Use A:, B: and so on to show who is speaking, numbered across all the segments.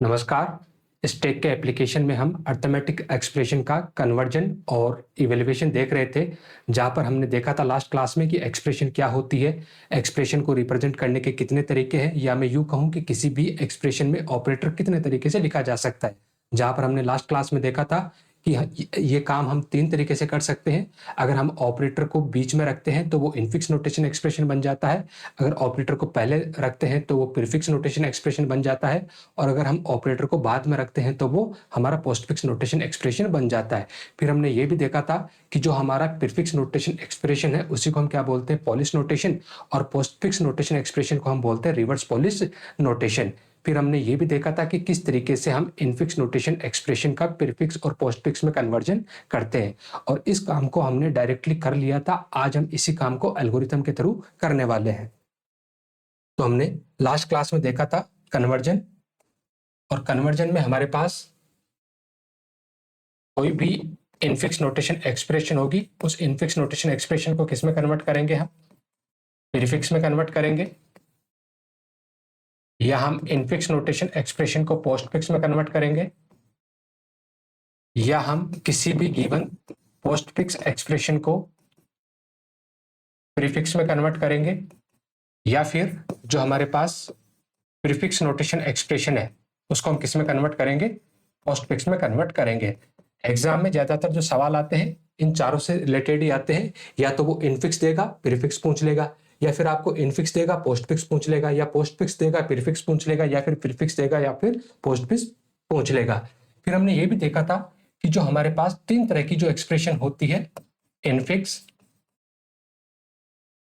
A: नमस्कार। स्टैक के एप्लीकेशन में हम अरिथमेटिक एक्सप्रेशन का कन्वर्जन और इवैल्यूएशन देख रहे थे, जहाँ पर हमने देखा था लास्ट क्लास में कि एक्सप्रेशन क्या होती है, एक्सप्रेशन को रिप्रेजेंट करने के कितने तरीके हैं, या मैं यूँ कहूँ कि किसी भी एक्सप्रेशन में ऑपरेटर कितने तरीके से लिखा जा सकता है। जहाँ पर हमने लास्ट क्लास में देखा था कि ये काम हम 3 तरीके से कर सकते हैं। अगर हम ऑपरेटर को बीच में रखते हैं तो वो इनफिक्स नोटेशन एक्सप्रेशन बन जाता है। अगर ऑपरेटर को पहले रखते हैं तो वो प्रीफिक्स नोटेशन एक्सप्रेशन बन जाता है, और अगर हम ऑपरेटर को बाद में रखते हैं तो वो हमारा पोस्टफिक्स नोटेशन एक्सप्रेशन बन जाता है। फिर हमने ये भी देखा था कि जो हमारा प्रीफिक्स नोटेशन एक्सप्रेशन है उसी को हम क्या बोलते हैं, पॉलिश नोटेशन, और पोस्टफिक्स नोटेशन एक्सप्रेशन को हम बोलते हैं रिवर्स पॉलिश नोटेशन। फिर हमने ये भी देखा था कि किस तरीके से हम इनफिक्स नोटेशन एक्सप्रेशन का प्रीफिक्स और पोस्टफिक्स में कन्वर्जन करते हैं, और इस काम को हमने डायरेक्टली कर लिया था। आज हम इसी काम को एल्गोरिथम के थ्रू करने वाले हैं। तो हमने लास्ट क्लास में देखा था कन्वर्जन, और कन्वर्जन में हमारे पास कोई भी इनफिक्स नोटेशन एक्सप्रेशन होगी, उस इनफिक्स नोटेशन एक्सप्रेशन को किस में कन्वर्ट करेंगे, हम प्रीफिक्स में कन्वर्ट करेंगे, या हम इनफिक्स नोटेशन एक्सप्रेशन को पोस्टफिक्स में कन्वर्ट करेंगे, या हम किसी भी गिवन पोस्टफिक्स एक्सप्रेशन को प्रीफिक्स में कन्वर्ट करेंगे, या फिर जो हमारे पास प्रीफिक्स नोटेशन एक्सप्रेशन है उसको हम किस में कन्वर्ट करेंगे, पोस्टफिक्स में कन्वर्ट करेंगे। एग्जाम में ज्यादातर जो सवाल आते हैं इन चारों से रिलेटेड ही आते हैं। या तो वो इनफिक्स देगा, प्रीफिक्स पूछ लेगा, या फिर आपको इनफिक्स देगा, पोस्टफिक्स पूछ लेगा, या पोस्टफिक्स देगा, प्रीफिक्स पूछ लेगा, या फिर प्रीफिक्स देगा या फिर पोस्टफिक्स पूछ लेगा। फिर हमने ये भी देखा था कि जो हमारे पास 3 तरह की जो एक्सप्रेशन होती है, infix,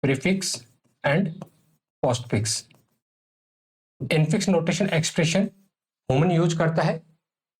A: prefix and postfix. Infix notation expression human use करता है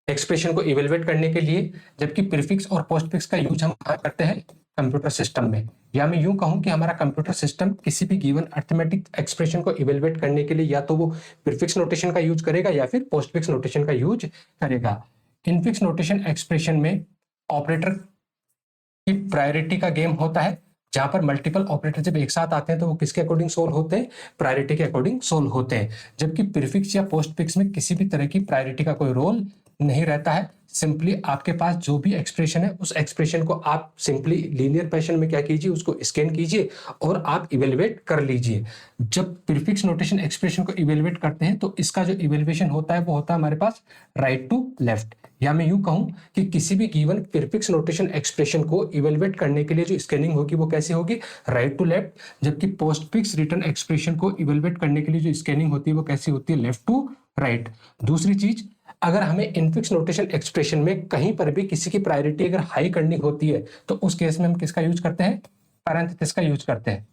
A: एक्सप्रेशन को इवेलुएट करने के लिए, जबकि प्रीफिक्स और पोस्टफिक्स का यूज हम कहाँ करते हैं, कंप्यूटर सिस्टम में। या मैं यूं कहूं कि हमारा कंप्यूटर सिस्टम किसी भी गिवन अरिथमेटिक एक्सप्रेशन को इवेलुएट करने के लिए या तो वो प्रीफिक्स नोटेशन का यूज करेगा या फिर पोस्टफिक्स नोटेशन का यूज करेगा। इनफिक्स नोटेशन एक्सप्रेशन में ऑपरेटर की प्रायोरिटी का गेम होता है, जहां पर मल्टीपल ऑपरेटर जब एक साथ आते हैं तो वो किसके अकॉर्डिंग सोल्व होते हैं, प्रायोरिटी के अकॉर्डिंग सोल्व होते हैं। जबकि प्रीफिक्स या पोस्टफिक्स में किसी भी तरह की प्रायोरिटी का कोई रोल नहीं रहता है। सिंपली आपके पास जो भी एक्सप्रेशन है उस एक्सप्रेशन को आप सिंपली लीनियर फैशन में क्या कीजिए, उसको स्कैन कीजिए और आप इवेलुएट कर लीजिए। जब प्रीफिक्स नोटेशन एक्सप्रेशन को इवेलुएट करते हैं तो इसका जो इवेल्युएशन होता है वो होता है हमारे पास राइट टू लेफ्ट। या मैं यूं कहूं कि किसी भी गिवन प्रीफिक्स नोटेशन एक्सप्रेशन को इवेलुएट करने के लिए जो स्कैनिंग होगी वो कैसी होगी, राइट टू लेफ्ट। जबकि पोस्टफिक्स रिटर्न एक्सप्रेशन को इवेलुएट करने के लिए जो स्कैनिंग होती है वो कैसी होती है, लेफ्ट टू राइट। दूसरी चीज, अगर हमें इनफिक्स नोटेशन एक्सप्रेशन में कहीं पर भी किसी की प्रायोरिटी अगर हाई करनी होती है तो उस केस में हम किसका यूज करते हैं, पैरेंथेसिस का यूज करते हैं।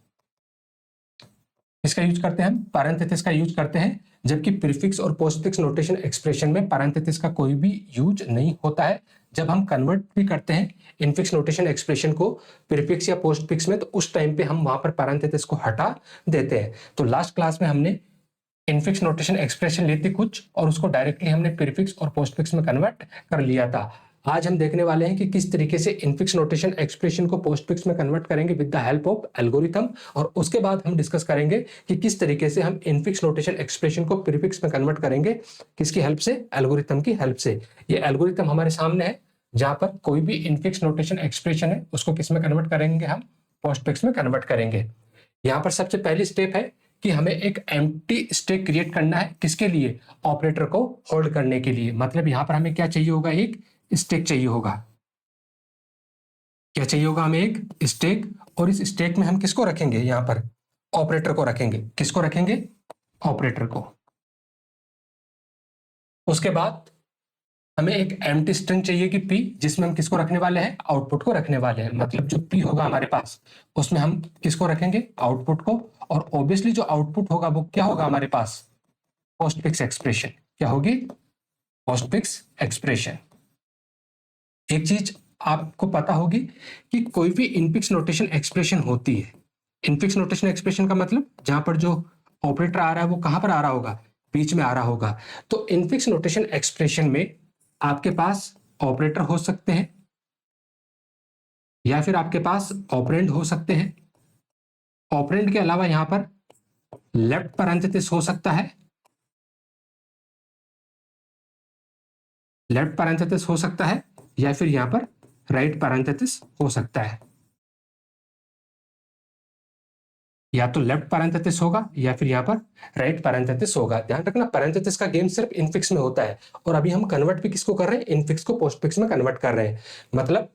A: इसका यूज करते हैं हम पैरेंथेसिस का यूज करते हैं। जबकि प्रीफिक्स और पोस्टफिक्स नोटेशन एक्सप्रेशन में पैरेंथेसिस का कोई भी यूज नहीं होता है। जब हम कन्वर्ट भी करते हैं इनफिक्स नोटेशन एक्सप्रेशन को प्रीफिक्स या पोस्टफिक्स में तो उस टाइम पे हम वहां पर पैरेंथेसिस को हटा देते हैं। तो लास्ट क्लास में हमने इनफिक्स नोटेशन एक्सप्रेशन ली थी कुछ, और उसको डायरेक्टली हमने प्रीफिक्स और पोस्टफिक्स में कन्वर्ट कर लिया था। आज हम देखने वाले हैं कि किस तरीके से इनफिक्स नोटेशन एक्सप्रेशन को पोस्टफिक्स में कन्वर्ट करेंगे with the help of algorithm, और उसके बाद हम डिस्कस करेंगे कि किस तरीके से हम इनफिक्स नोटेशन एक्सप्रेशन को प्रीफिक्स में कन्वर्ट करेंगे, किसकी हेल्प से, एल्गोरिथम की हेल्प से। ये एल्गोरिथम हमारे सामने है, जहां पर कोई भी इनफिक्स नोटेशन एक्सप्रेशन है उसको किस में कन्वर्ट करेंगे, हम पोस्टफिक्स में कन्वर्ट करेंगे। यहाँ पर सबसे पहली स्टेप है कि हमें एक एम्प्टी स्टैक क्रिएट करना है, किसके लिए, ऑपरेटर को होल्ड करने के लिए। मतलब यहां पर हमें क्या चाहिए होगा, एक स्टैक चाहिए होगा। क्या चाहिए होगा, हमें एक स्टैक, और इस स्टैक में हम किसको रखेंगे, यहां पर ऑपरेटर को रखेंगे। किसको रखेंगे, ऑपरेटर को। उसके बाद हमें एक एम्प्टी स्ट्रिंग चाहिए कि पी, जिसमें हम किसको रखने वाले हैं, आउटपुट को रखने वाले हैं। मतलब जो पी होगा हमारे पास उसमें हम किसको रखेंगे, आउटपुट को। और ऑब्वियसली जो आउटपुट होगा वो क्या होगा हमारे पास, पोस्टफिक्स एक्सप्रेशन। क्या होगी, पोस्टफिक्स एक्सप्रेशन। एक चीज आपको पता होगी कि कोई भी इनफिक्स नोटेशन एक्सप्रेशन होती है, इनफिक्स नोटेशन एक्सप्रेशन का मतलब जहां पर जो ऑपरेटर आ रहा है वो कहां पर आ रहा होगा, बीच में आ रहा होगा। तो इनफिक्स नोटेशन एक्सप्रेशन में आपके पास ऑपरेटर हो सकते हैं, या फिर आपके पास ऑपरेंड हो सकते हैं। ऑपरेंड के अलावा यहां पर लेफ्ट पैरेंथेसिस हो सकता है, लेफ्ट पैरेंथेसिस हो सकता है या फिर यहां पर राइट पैरेंथेसिस हो सकता है। या तो लेफ्ट पैरेंथेसिस होगा या फिर यहाँ पर राइट पैरेंथेसिस होगा। ध्यान रखना पैरेंथेसिस का गेम सिर्फ इनफिक्स में होता है, और अभी हम कन्वर्ट भी किसको कर रहे हैं, इनफिक्स को पोस्टफिक्स में कन्वर्ट कर रहे हैं। मतलब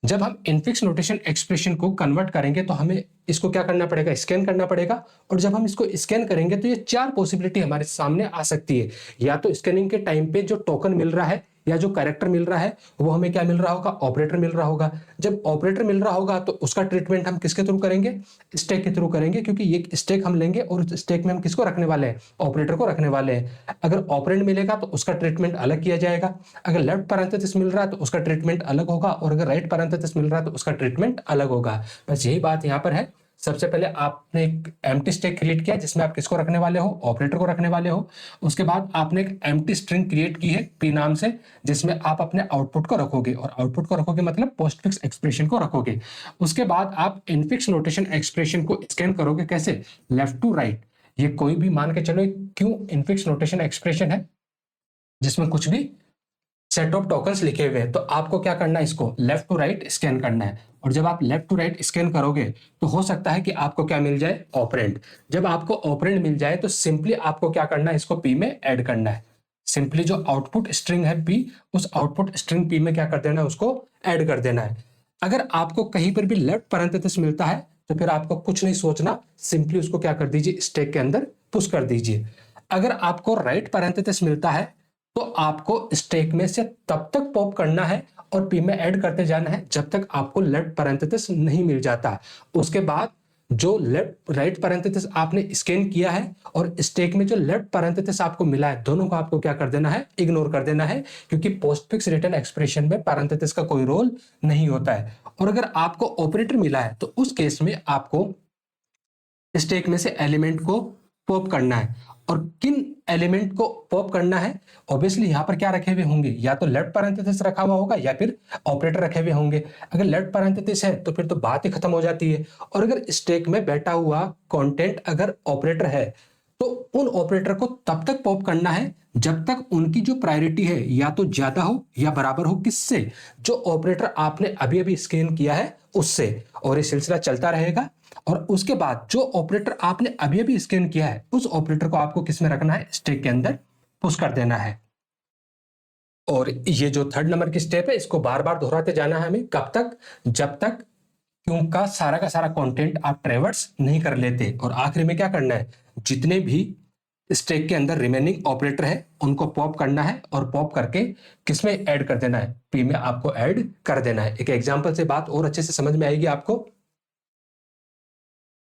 A: जब हम इनफिक्स नोटेशन एक्सप्रेशन को कन्वर्ट करेंगे तो हमें इसको क्या करना पड़ेगा, स्कैन करना पड़ेगा। और जब हम इसको स्कैन करेंगे तो ये चार पॉसिबिलिटी हमारे सामने आ सकती है। या तो स्कैनिंग के टाइम पे जो टोकन मिल रहा है या जो कैरेक्टर मिल रहा है वो हमें क्या मिल रहा होगा, ऑपरेटर मिल रहा होगा। जब ऑपरेटर मिल रहा होगा तो उसका ट्रीटमेंट हम किसके थ्रू करेंगे, स्टैक के थ्रू करेंगे, क्योंकि ये स्टैक हम लेंगे और उस स्टैक में हम किसको रखने वाले हैं, ऑपरेटर को रखने वाले हैं। अगर ऑपरेंड मिलेगा तो उसका ट्रीटमेंट अलग किया जाएगा। अगर लेफ्ट पैरेंथेसिस मिल रहा है तो उसका ट्रीटमेंट अलग होगा, और अगर राइट पैरेंथेसिस मिल रहा है तो उसका ट्रीटमेंट अलग होगा। बस यही बात यहाँ पर है। सबसे पहले आपने एक एम्प्टी स्टैक क्रिएट किया जिसमें आप किसको रखने वाले हो, ऑपरेटर को रखने वाले हो। उसके बाद आपने एक एम्प्टी स्ट्रिंग क्रिएट की है पी नाम से, जिसमें आप अपने आउटपुट को रखोगे, और आउटपुट को रखोगे मतलब पोस्टफिक्स एक्सप्रेशन को रखोगे। उसके बाद आप इनफिक्स नोटेशन एक्सप्रेशन को स्कैन करोगे, कैसे, लेफ्ट टू राइट। ये कोई भी मान के चलो क्यों इनफिक्स नोटेशन एक्सप्रेशन है जिसमें कुछ भी सेट ऑफ टोकन्स लिखे हुए हैं, तो आपको क्या करना है, इसको लेफ्ट टू राइट स्कैन करना है। और जब आप लेफ्ट टू राइट स्कैन करोगे तो हो सकता है कि आपको क्या मिल जाए, ऑपरेंड। जब आपको ऑपरेंड मिल जाए तो सिंपली आपको क्या करना है, इसको पी में ऐड करना है। सिंपली जो आउटपुट स्ट्रिंग है पी, उस आउटपुट स्ट्रिंग पी में क्या कर देना है, उसको ऐड कर देना है। अगर आपको कहीं पर भी लेफ्ट पैरेंथेसिस मिलता है तो फिर आपको कुछ नहीं सोचना, सिंपली उसको क्या कर दीजिए, स्टैक के अंदर पुश कर दीजिए। अगर आपको राइट पैरेंथेसिस मिलता है तो आपको स्टैक में से तब तक पॉप करना है और पी में ऐड करते जाना है जब तक आपको लेफ्ट पैरेंथेसिस नहीं मिल जाता। उसके बाद जो लेफ्ट राइट पैरेंथेसिस आपने स्कैन किया है और स्टैक में जो लेफ्ट पैरेंथेसिस आपको मिला है, दोनों को आपको क्या कर देना है, इग्नोर कर देना है, क्योंकि पोस्टफिक्स रिटर्न एक्सप्रेशन में पैरेंथेसिस का कोई रोल नहीं होता है। और अगर आपको ऑपरेटर मिला है तो उस केस में आपको स्टैक में से एलिमेंट को पॉप करना है। और किन एलिमेंट को पॉप करना है, ऑब्वियसली यहां पर क्या रखे हुए होंगे, या तो लेफ्ट पैरेंथेसिस रखा हुआ होगा या फिर ऑपरेटर रखे हुए होंगे। अगर लेफ्ट पैरेंथेसिस है तो फिर तो बात ही खत्म हो जाती है। और अगर स्टैक में बैठा हुआ कंटेंट अगर ऑपरेटर है तो उन ऑपरेटर को तब तक पॉप करना है जब तक उनकी जो प्रायोरिटी है या तो ज्यादा हो या बराबर हो, किससे, जो ऑपरेटर आपने अभी अभी स्कैन किया है उससे। और ये सिलसिला चलता रहेगा। और उसके बाद जो ऑपरेटर आपने अभी अभी स्कैन किया है उस ऑपरेटर को आपको किस में रखना है, स्टैक के अंदर पुश कर देना है। और ये जो थर्ड नंबर की स्टेप है इसको बार बार दोहराते जाना है हमें, कब तक, जब तक क्यों का सारा कंटेंट आप ट्रेवर्स नहीं कर लेते। और आखिरी में क्या करना है, जितने भी स्टैक के अंदर रिमेनिंग ऑपरेटर है उनको पॉप करना है, और पॉप करके किसमें ऐड कर देना है, पी में आपको ऐड कर देना है। एक एग्जांपल से बात और अच्छे से समझ में आएगी आपको।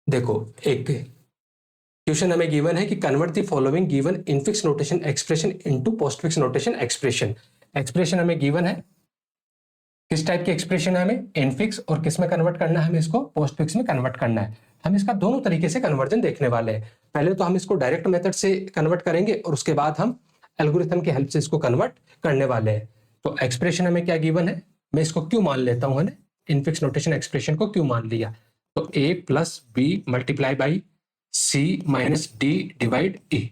A: देखो, एक क्वेश्चन हमें गिवन है कि convert the following given infix notation expression into postfix notation expression. Expression हमें गिवन है, किस टाइप की एक्सप्रेशन है, हमें इनफिक्स, और किस में कन्वर्ट करना है, हमें इसको पोस्टफिक्स में कन्वर्ट करना है। हम इसका दोनों तरीके से कन्वर्जन देखने वाले हैं। पहले तो हम इसको डायरेक्ट मेथड से कन्वर्ट करेंगे और उसके बाद हम एल्गोरिथम की हेल्प से इसको कन्वर्ट करने वाले हैं। तो एक्सप्रेशन हमें क्या गिवन है, मैं इसको क्यों मान लेता हूं, इनफिक्स नोटेशन एक्सप्रेशन को क्यों मान लिया, तो a plus B multiply by C minus D divide E.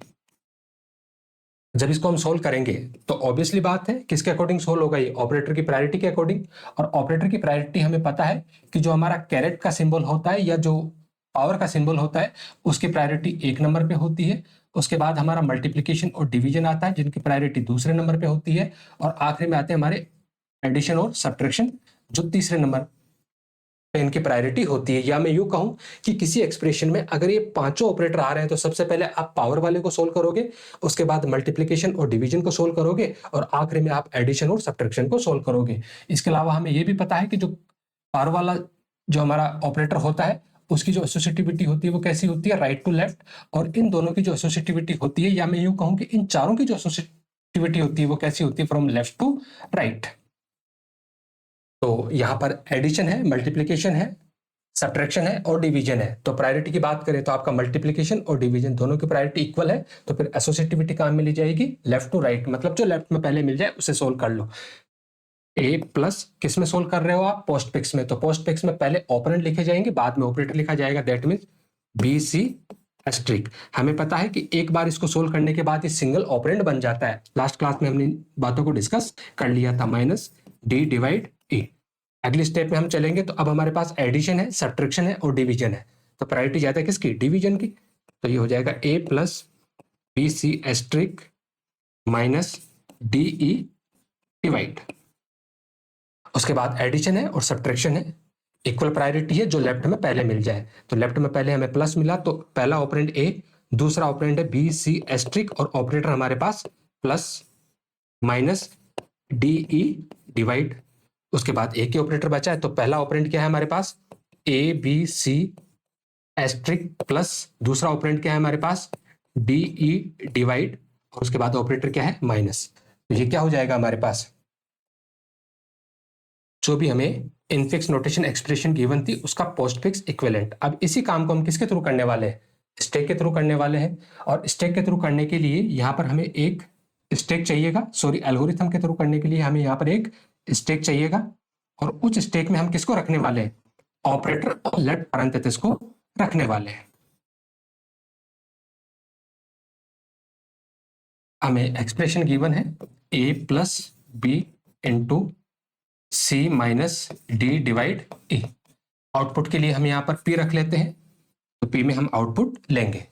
A: जब इसको हम सोल्व करेंगे तो ऑब्वियसली बात है किसके अकॉर्डिंग सोल्व होगा, ये ऑपरेटर की प्रायोरिटी के अकॉर्डिंग। और ऑपरेटर की प्रायोरिटी हमें पता है कि जो हमारा कैरेट का सिंबल होता है या जो पावर का सिंबल होता है उसकी प्रायोरिटी 1 नंबर पे होती है। उसके बाद हमारा मल्टीप्लीकेशन और डिवीजन आता है जिनकी प्रायोरिटी दूसरे नंबर पे होती है। और आखिरी में आते हैं हमारे एडिशन और सब्ट्रैक्शन जो तीसरे नंबर इनकी प्रायोरिटी होती है। या मैं यूं कहूं कि किसी एक्सप्रेशन में अगर ये पांचों ऑपरेटर आ रहे हैं तो सबसे पहले आप पावर वाले को सोल्व करोगे, उसके बाद मल्टीप्लिकेशन और डिवीजन को सोल्व करोगे, और आखिरी में आप एडिशन और सब्ट्रैक्शन को सोल्व करोगे। इसके अलावा हमें यह भी पता है कि जो पावर वाला जो हमारा ऑपरेटर होता है उसकी जो एसोसिएटिविटी होती है वो कैसी होती है, राइट टू लेफ्ट। और इन दोनों की जो एसोसिएटिविटी होती है, या मैं यूं कहूं कि इन चारों की जो एसोसिएटिविटी होती है वो कैसी होती है, फ्रॉम लेफ्ट टू राइट। तो यहां पर एडिशन है, मल्टीप्लिकेशन है, सब्ट्रैक्शन है और डिवीजन है। तो प्रायोरिटी की बात करें तो आपका मल्टीप्लिकेशन और डिवीजन दोनों की प्रायोरिटी इक्वल है, तो फिर एसोसिएटिविटी काम में ली जाएगी लेफ्ट टू राइट, मतलब जो लेफ्ट में पहले मिल जाए उसे सोल्व कर लो। ए प्लस किस में सोल्व कर रहे हो आप, पोस्टफिक्स में, तो पोस्टफिक्स में पहले ऑपरेंड लिखे जाएंगे बाद में ऑपरेटर लिखा जाएगा, that mean B C asterisk. हमें पता है कि एक बार इसको सोल्व करने के बाद ये सिंगल ऑपरेंड बन जाता है। लास्ट क्लास में हमने बातों को डिस्कस कर लिया था। माइनस डी डिवाइड ए। अगली स्टेप में हम चलेंगे तो अब हमारे पास एडिशन है, सब्ट्रैक्शन है और डिवीजन है। तो प्रायोरिटी ज्यादा है किसकी? डिवीजन की। तो ये हो जाएगा A plus B C asterisk minus D E divide. उसके बाद एडिशन है और सब्ट्रैक्शन है। इक्वल प्रायोरिटी है, जो लेफ्ट में पहले मिल जाए। तो लेफ्ट में पहले हमें प्लस मिला तो पहला ऑपरेंड ए, दूसरा ऑपरेंड है बी सी एस्ट्रिक और ऑपरेटर हमारे पास plus minus D E divide. उसके बाद ए के ऑपरेटर बचा है तो पहला ऑपरेंड क्या है हमारे पास? A B C asterisk plus दूसरा ऑपरेंड क्या है हमारे पास? डी ई डिवाइड और उसके बाद ऑपरेटर क्या है? माइनस। तो ये क्या हो जाएगा हमारे पास? जो भी हमें इनफिक्स नोटेशन एक्सप्रेशन गिवन थी उसका पोस्टफिक्स इक्विवेलेंट। अब इसी काम को हम किसके थ्रू करने वाले हैं? स्टैक के थ्रू करने वाले हैं। और स्टैक के थ्रू करने के लिए यहां पर हमें एक स्टैक चाहिएगा, सॉरी एल्गोरिथम के थ्रू करने के लिए हमें यहां पर एक स्टैक चाहिएगा। और उस स्टैक में हम किसको रखने वाले हैं? ऑपरेटर और लेफ्ट पैरेंथेसिस को रखने वाले हैं। हमें एक्सप्रेशन गिवन है a plus B into C minus D divide A. Output के लिए हम यहां पर p रख लेते हैं, तो p में हम आउटपुट लेंगे।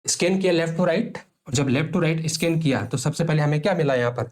A: स्कैन किया लेफ्ट टू राइट, और जब लेफ्ट टू राइट स्कैन किया तो सबसे पहले हमें क्या मिला? यहां पर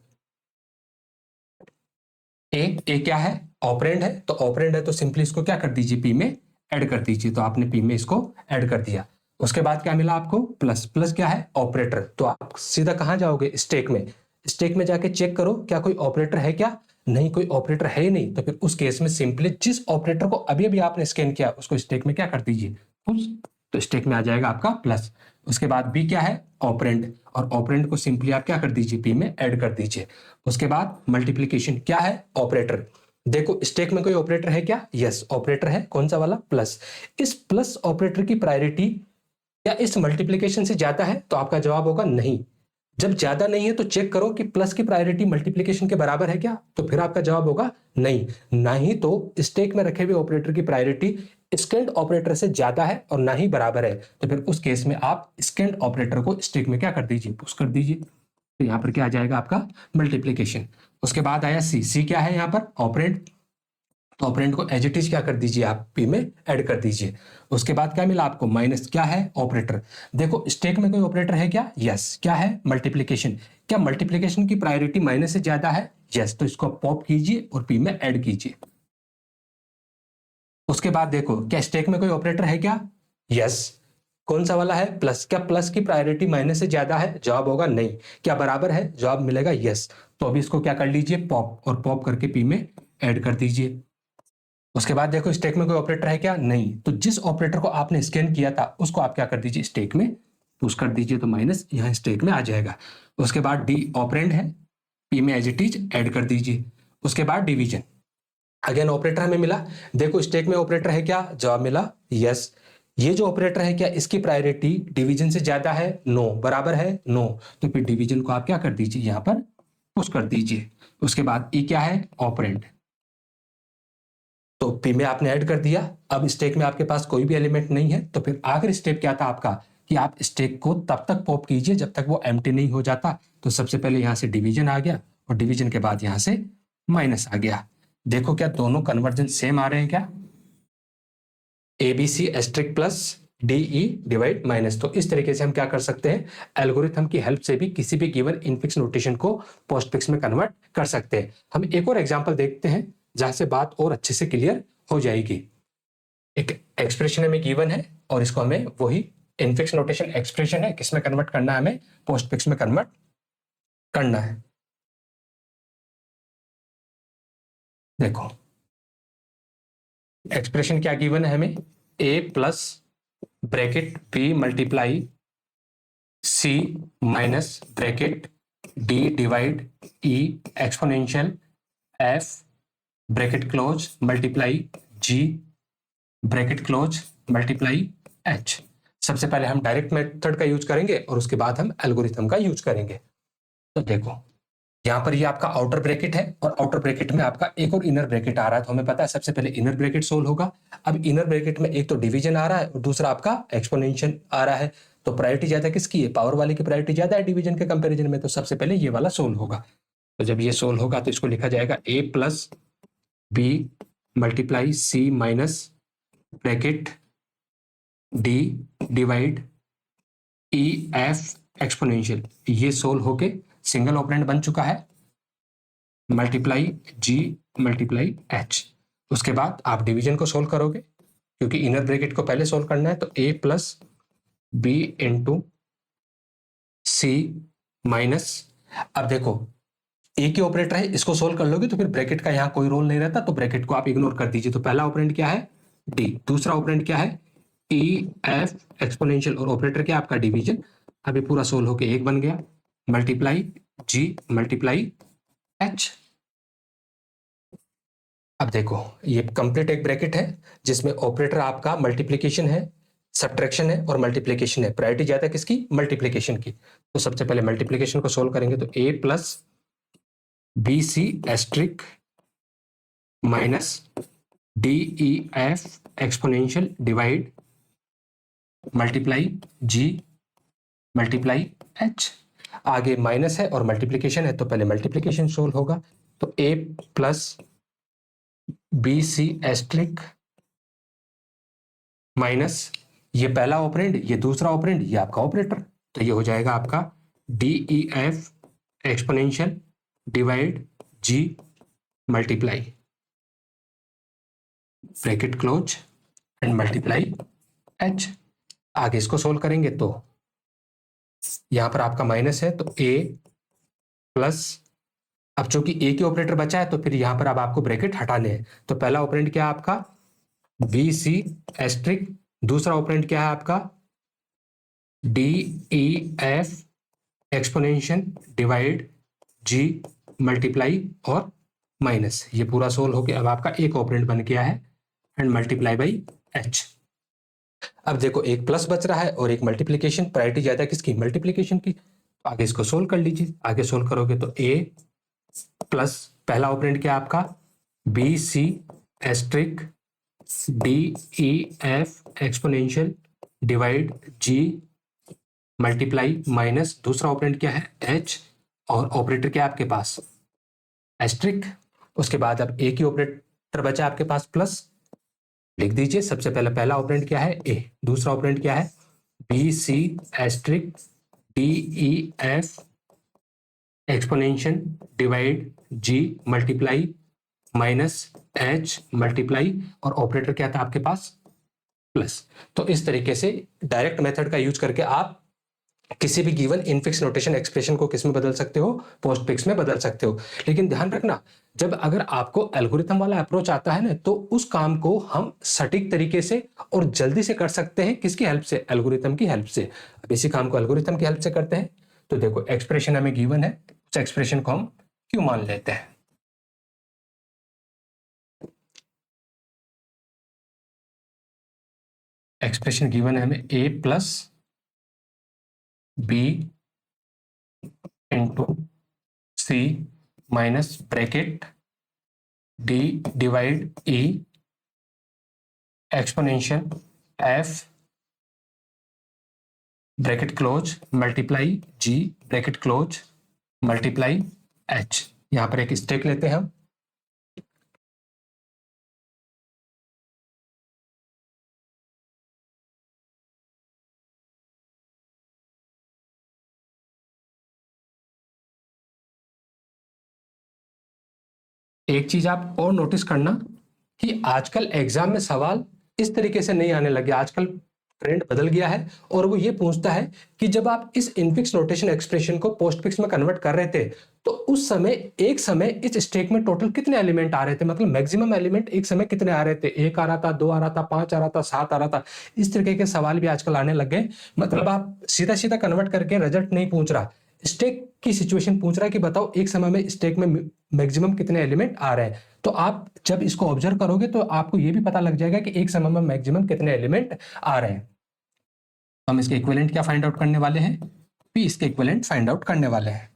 A: ए क्या है? ऑपरेंड है। तो ऑपरेंड है तो सिंपली इसको क्या कर दीजिए? p में ऐड कर दीजिए। तो आपने p में इसको ऐड कर दिया। उसके बाद क्या मिला आपको? प्लस। प्लस क्या है? ऑपरेटर। तो आप सीधा कहां जाओगे? स्टैक में। स्टैक में जाके चेक करो क्या कोई ऑपरेटर है क्या? नहीं, कोई ऑपरेटर है ही नहीं। तो फिर उस केस में सिंपली जिस ऑपरेटर को अभी अभी आपने स्कैन किया उसको स्टैक में क्या कर दीजिए? पुश। तो स्टैक में आ जाएगा आपका प्लस। उसके बाद बी क्या है? ऑपरेंड। और ऑपरेंड को सिंपली आप क्या कर दीजिए? पी में ऐड कर दीजिए। उसके बाद मल्टीप्लीकेशन क्या है? ऑपरेटर। देखो स्टैक में कोई ऑपरेटर है क्या? यस, ऑपरेटर है। कौन सा वाला? प्लस। इस प्लस ऑपरेटर की प्रायोरिटी क्या इस मल्टीप्लीकेशन से ज्यादा है? तो आपका जवाब होगा नहीं। जब ज्यादा नहीं है तो चेक करो कि प्लस की प्रायोरिटी मल्टीप्लीकेशन के बराबर है क्या? तो फिर आपका जवाब होगा नहीं। ना ही तो स्टैक में रखे हुए ऑपरेटर की प्रायोरिटी स्कैंड ऑपरेटर से ज्यादा है और ना ही बराबर है। तो फिर उस केस में आप स्कैंड ऑपरेटर को स्टैक में क्या कर दीजिए? पुश कर दीजिए। तो यहां पर क्या आ जाएगा आपका? मल्टीप्लीकेशन। उसके बाद आया सी। सी क्या है यहां पर? ऑपरेंड। तो ऑपरेंड को एज इट इज क्या कर दीजिए? आप पी में ऐड कर दीजिए। उसके बाद क्या मिला आपको? माइनस क्या है? ऑपरेटर। देखो स्टैक में कोई ऑपरेटर है क्या? यस। क्या है? मल्टीप्लीकेशन। क्या मल्टीप्लीकेशन की प्रायोरिटी माइनस से ज्यादा है? यस। तो इसको पॉप कीजिए और पी में ऐड कीजिए। उसके बाद देखो क्या स्टैक में कोई ऑपरेटर है क्या? यस। कौन सा वाला है? प्लस। क्या प्लस की प्रायोरिटी माइनस से ज्यादा है? जवाब होगा नहीं। क्या बराबर है? जवाब मिलेगा यस। तो अभी इसको क्या कर लीजिए? पॉप। और पॉप करके पी में ऐड कर दीजिए। उसके बाद देखो स्टैक में कोई ऑपरेटर है क्या? नहीं। तो जिस ऑपरेटर को आपने स्कैन किया था उसको आप क्या कर दीजिए? स्टैक में पुश कर दीजिए। तो माइनस यहाँ स्टैक में आ जाएगा। उसके बाद डी ऑपरेंड है, पी में एज इट इज ऐड कर दीजिए। उसके बाद डिवीजन। अगेन ऑपरेटर हमें मिला। देखो स्टैक में ऑपरेटर है क्या? जवाब मिला यस। ये जो ऑपरेटर है क्या इसकी प्रायोरिटी डिवीजन से ज्यादा है? नो। बराबर है? नो। तो फिर डिवीजन को आप क्या कर दीजिए? यहां पर पुश कर दीजिए। उसके बाद ई क्या है? ऑपरेंड। तो पी में आपने ऐड कर दिया। अब स्टैक में आपके पास कोई भी एलिमेंट नहीं है तो फिर आखिरी स्टेप क्या था आपका? कि आप स्टैक को तब तक पॉप कीजिए जब तक वो एम्प्टी नहीं हो जाता। तो सबसे पहले यहां से डिवीजन आ गया और डिवीजन के बाद यहां से माइनस आ गया। देखो क्या दोनों कन्वर्जन सेम आ रहे हैं क्या? A B C asterisk plus D E divide minus. तो इस तरीके से हम क्या कर सकते हैं? एल्गोरिथम की हेल्प से भी किसी भी गिवन इनफिक्स नोटेशन को पोस्टफिक्स में कन्वर्ट कर सकते हैं। हम एक और एग्जांपल देखते हैं जहां से बात और अच्छे से क्लियर हो जाएगी। एक एक्सप्रेशन हमें गिवन है और इसको हमें वही इनफिक्स नोटेशन एक्सप्रेशन है किसमें कन्वर्ट करना है? हमें पोस्टफिक्स में कन्वर्ट करना है। देखो एक्सप्रेशन क्या गिवन है हमें? A plus bracket B multiply C minus bracket D divide E exponential F bracket close multiply G bracket close multiply H. सबसे पहले हम डायरेक्ट मेथड का यूज करेंगे और उसके बाद हम एल्गोरिथम का यूज करेंगे। तो देखो यहां पर ये आपका आउटर ब्रैकेट है और आउटर ब्रैकेट में आपका एक और इनर ब्रैकेट आ रहा है। तो हमें पता है सबसे पहले इनर ब्रैकेट सोल्व होगा। अब इनर ब्रैकेट में एक तो डिवीजन आ रहा है और दूसरा आपका एक्सपोनेंशियल आ रहा है। तो प्रायोरिटी ज्यादा किसकी है, पावर वाले की प्रायोरिटी ज्यादा है डिवीजन के कंपैरिजन में, तो सबसे पहले ये वाला सोल्व होगा। तो जब ये सोल्व होगा तो इसको लिखा जाएगा a plus B multiply C minus bracket D divide E F exponential, ये सोल्व होके सिंगल ऑपरेंड बन चुका है, मल्टीप्लाई जी मल्टीप्लाई एच। उसके बाद आप डिवीजन को सोल्व करोगे, क्योंकि इनर ब्रैकेट को पहले सोल्व करना है, तो a plus B into C minus, अब देखो ए की ऑपरेटर है, इसको सोल्व कर लोगे तो फिर ब्रैकेट का यहां कोई रोल नहीं रहता, तो ब्रैकेट को आप इग्नोर कर दीजिए। तो पहला ऑपरेंड क्या है, डी, दूसरा ऑपरेंड क्या है, ई एफ एक्सपोनेंशियल, और ऑपरेटर क्या आपका डिवीजन। अब ये पूरा सोल्व होके एक बन गया, मल्टीप्लाई जी मल्टीप्लाई एच। अब देखो ये कंप्लीट एक ब्रैकेट है जिसमें ऑपरेटर आपका मल्टीप्लीकेशन है, सब्ट्रैक्शन है और मल्टीप्लीकेशन है। प्रायोरिटी ज्यादा किसकी, मल्टीप्लीकेशन की। तो सबसे पहले मल्टीप्लीकेशन को सोल्व करेंगे, तो a plus B C asterisk minus D E F exponential divide multiply G multiply H. आगे माइनस है और मल्टीप्लीकेशन है, तो पहले मल्टीप्लीकेशन सोल्व होगा, तो a plus B C asterisk minus ये पहला ऑपरेंड, ये दूसरा ऑपरेंड, ये आपका ऑपरेटर, तो ये हो जाएगा आपका D E F exponential divide G multiply bracket close and multiply H. आगे इसको सोल्व करेंगे तो यहां पर आपका माइनस है, तो a प्लस, अब चूंकि ए की ऑपरेटर बचा है तो फिर यहां पर अब आपको ब्रैकेट हटाने हैं, तो पहला ऑपरेंड क्या है आपका बी सी एस्ट्रिक, दूसरा ऑपरेंड क्या है आपका D E F exponential divide G multiply और माइनस, ये पूरा सोल्व हो गया। अब आपका एक ऑपरेंड बन गया है एंड मल्टीप्लाई बाई एच। अब देखो एक प्लस बच रहा है और एक मल्टीप्लीकेशन, प्रायोरिटी ज्यादा किसकी, मल्टीप्लीकेशन की। आगे इसको सोल्व कर लीजिए, आगे सोल्व करोगे तो a प्लस पहला ऑपरेंड क्या आपका B C asterisk D E F exponential divide G multiply minus, दूसरा ऑपरेंड क्या है h, और ऑपरेटर क्या है आपके पास एस्ट्रिक। उसके बाद अब a की ऑपरेटर बचा आपके पास प्लस, लिख दीजिए सबसे पहले पहला ऑपरेंड क्या है a, दूसरा ऑपरेंड क्या है B C asterisk D E F exponential divide G multiply minus H multiply, और ऑपरेटर क्या था आपके पास प्लस। तो इस तरीके से डायरेक्ट मेथड का यूज करके आप किसी भी गिवन इनफिक्स नोटेशन एक्सप्रेशन को किस में बदल सकते हो, पोस्टफिक्स में बदल सकते हो। लेकिन ध्यान रखना, जब अगर आपको एल्गोरिथम वाला अप्रोच आता है ना, तो उस काम को हम सटीक तरीके से और जल्दी से कर सकते हैं, किसकी हेल्प से, एल्गोरिथम की हेल्प से। अब इसी काम को एल्गोरिथम की हेल्प से करते हैं, तो देखो एक्सप्रेशन हमें गिवन है, उस एक्सप्रेशन को हम क्यों मान लेते हैं। एक्सप्रेशन गिवन है हमें a plus B into C minus bracket D divide E exponential F bracket close multiply G bracket close multiply H. यहां पर एक स्टेक लेते हैं हम, एक चीज आप और नोटिस करना कि आजकल एग्जाम में सवाल इस तरीके से नहीं आने लगे, आजकल ट्रेंड बदल गया है, और वो ये पूछता है कि जब आप इस इनफिक्स नोटेशन एक्सप्रेशन को पोस्टफिक्स में कन्वर्ट कर रहे थे, तो उस समय एक समय इस स्टेक में टोटल कितने एलिमेंट आ रहे थे, मतलब मैक्सिमम एलिमेंट एक समय कितने आ रहे थे, 1 आ रहा था, 2 आ रहा था, 5 आ रहा था, 7 आ रहा था। इस तरीके के सवाल भी आजकल आने लग गए, मतलब आप सीधा सीधा कन्वर्ट करके रिजल्ट नहीं पूछ रहा, स्टेक की सिचुएशन पूछ रहा है कि बताओ एक समय में स्टेक में मैक्सिमम कितने एलिमेंट आ रहे हैं। तो आप जब इसको ऑब्जर्व करोगे तो आपको यह भी पता लग जाएगा कि एक समय में मैक्सिमम कितने एलिमेंट आ रहे हैं। हम इसके इक्विवेलेंट क्या फाइंड आउट करने वाले हैं, p इसके इक्विवेलेंट फाइंड आउट करने वाले हैं।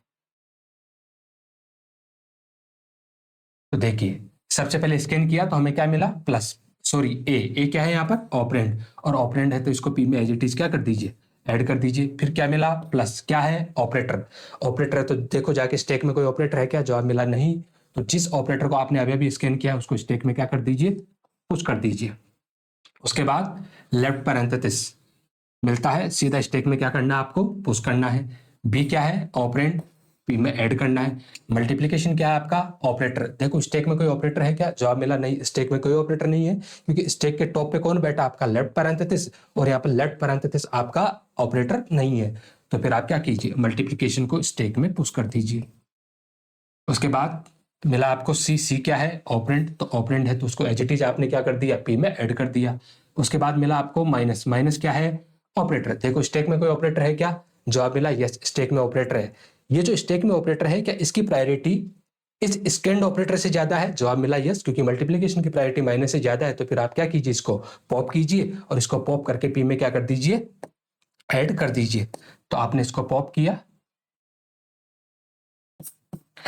A: तो देखिए सबसे पहले स्कैन किया तो हमें क्या मिला प्लस, सॉरी ए क्या है यहाँ पर ऑपरेंड, और ऑपरेंड है तो इसको p में एज इट इज क्या कर दीजिए ऐड कर दीजिए। फिर क्या मिला, प्लस क्या है, ऑपरेटर। ऑपरेटर तो देखो जाके स्टैक में कोई ऑपरेटर है क्या, जवाब मिला नहीं। तो जिस ऑपरेटर को आपने अभी अभी स्कैन किया उसको स्टैक में क्या कर दीजिए, पुश कर दीजिए। उसके बाद लेफ्ट पैरेंथेसिस मिलता है, सीधा स्टैक में क्या करना है, आपको पुश करना है। बी क्या है, ऑपरेंड, पी में ऐड करना है। मल्टीप्लिकेशन क्या है आपका, ऑपरेटर। देखो स्टैक में कोई ऑपरेटर है क्या, जवाब मिला नहीं, स्टैक में कोई ऑपरेटर नहीं है, क्योंकि स्टैक के टॉप पे कौन बैठा, आपका लेफ्ट पैरेंथेसिस, और यहाँ पर लेफ्ट पैरेंथेसिस आपका ऑपरेटर नहीं है। तो फिर आप क्या कीजिए, मल्टीप्लिकेशन को स्टैक में पुश कर दीजिए। उसके बाद मिला आपको सी, सी क्या है, ऑपरेंड। तो ऑपरेंड है तो उसको एज इट इज आपने क्या कर दिया, पी में ऐड कर दिया। उसके बाद मिला आपको माइनस, माइनस क्या है, ऑपरेटर। देखो स्टैक में कोई ऑपरेटर है क्या, जवाब मिला यस, स्टैक में ऑपरेटर है। ये जो स्टैक में ऑपरेटर है क्या, इसकी प्रायोरिटी इस स्कैंड ऑपरेटर से ज्यादा है, जवाब मिला यस, क्योंकि मल्टीप्लिकेशन की प्रायोरिटी माइनस से ज्यादा है। तो फिर आप क्या कीजिए, इसको पॉप कीजिए और इसको पॉप करके पी में क्या कर दीजिए, ऐड कर दीजिए। तो आपने इसको पॉप किया,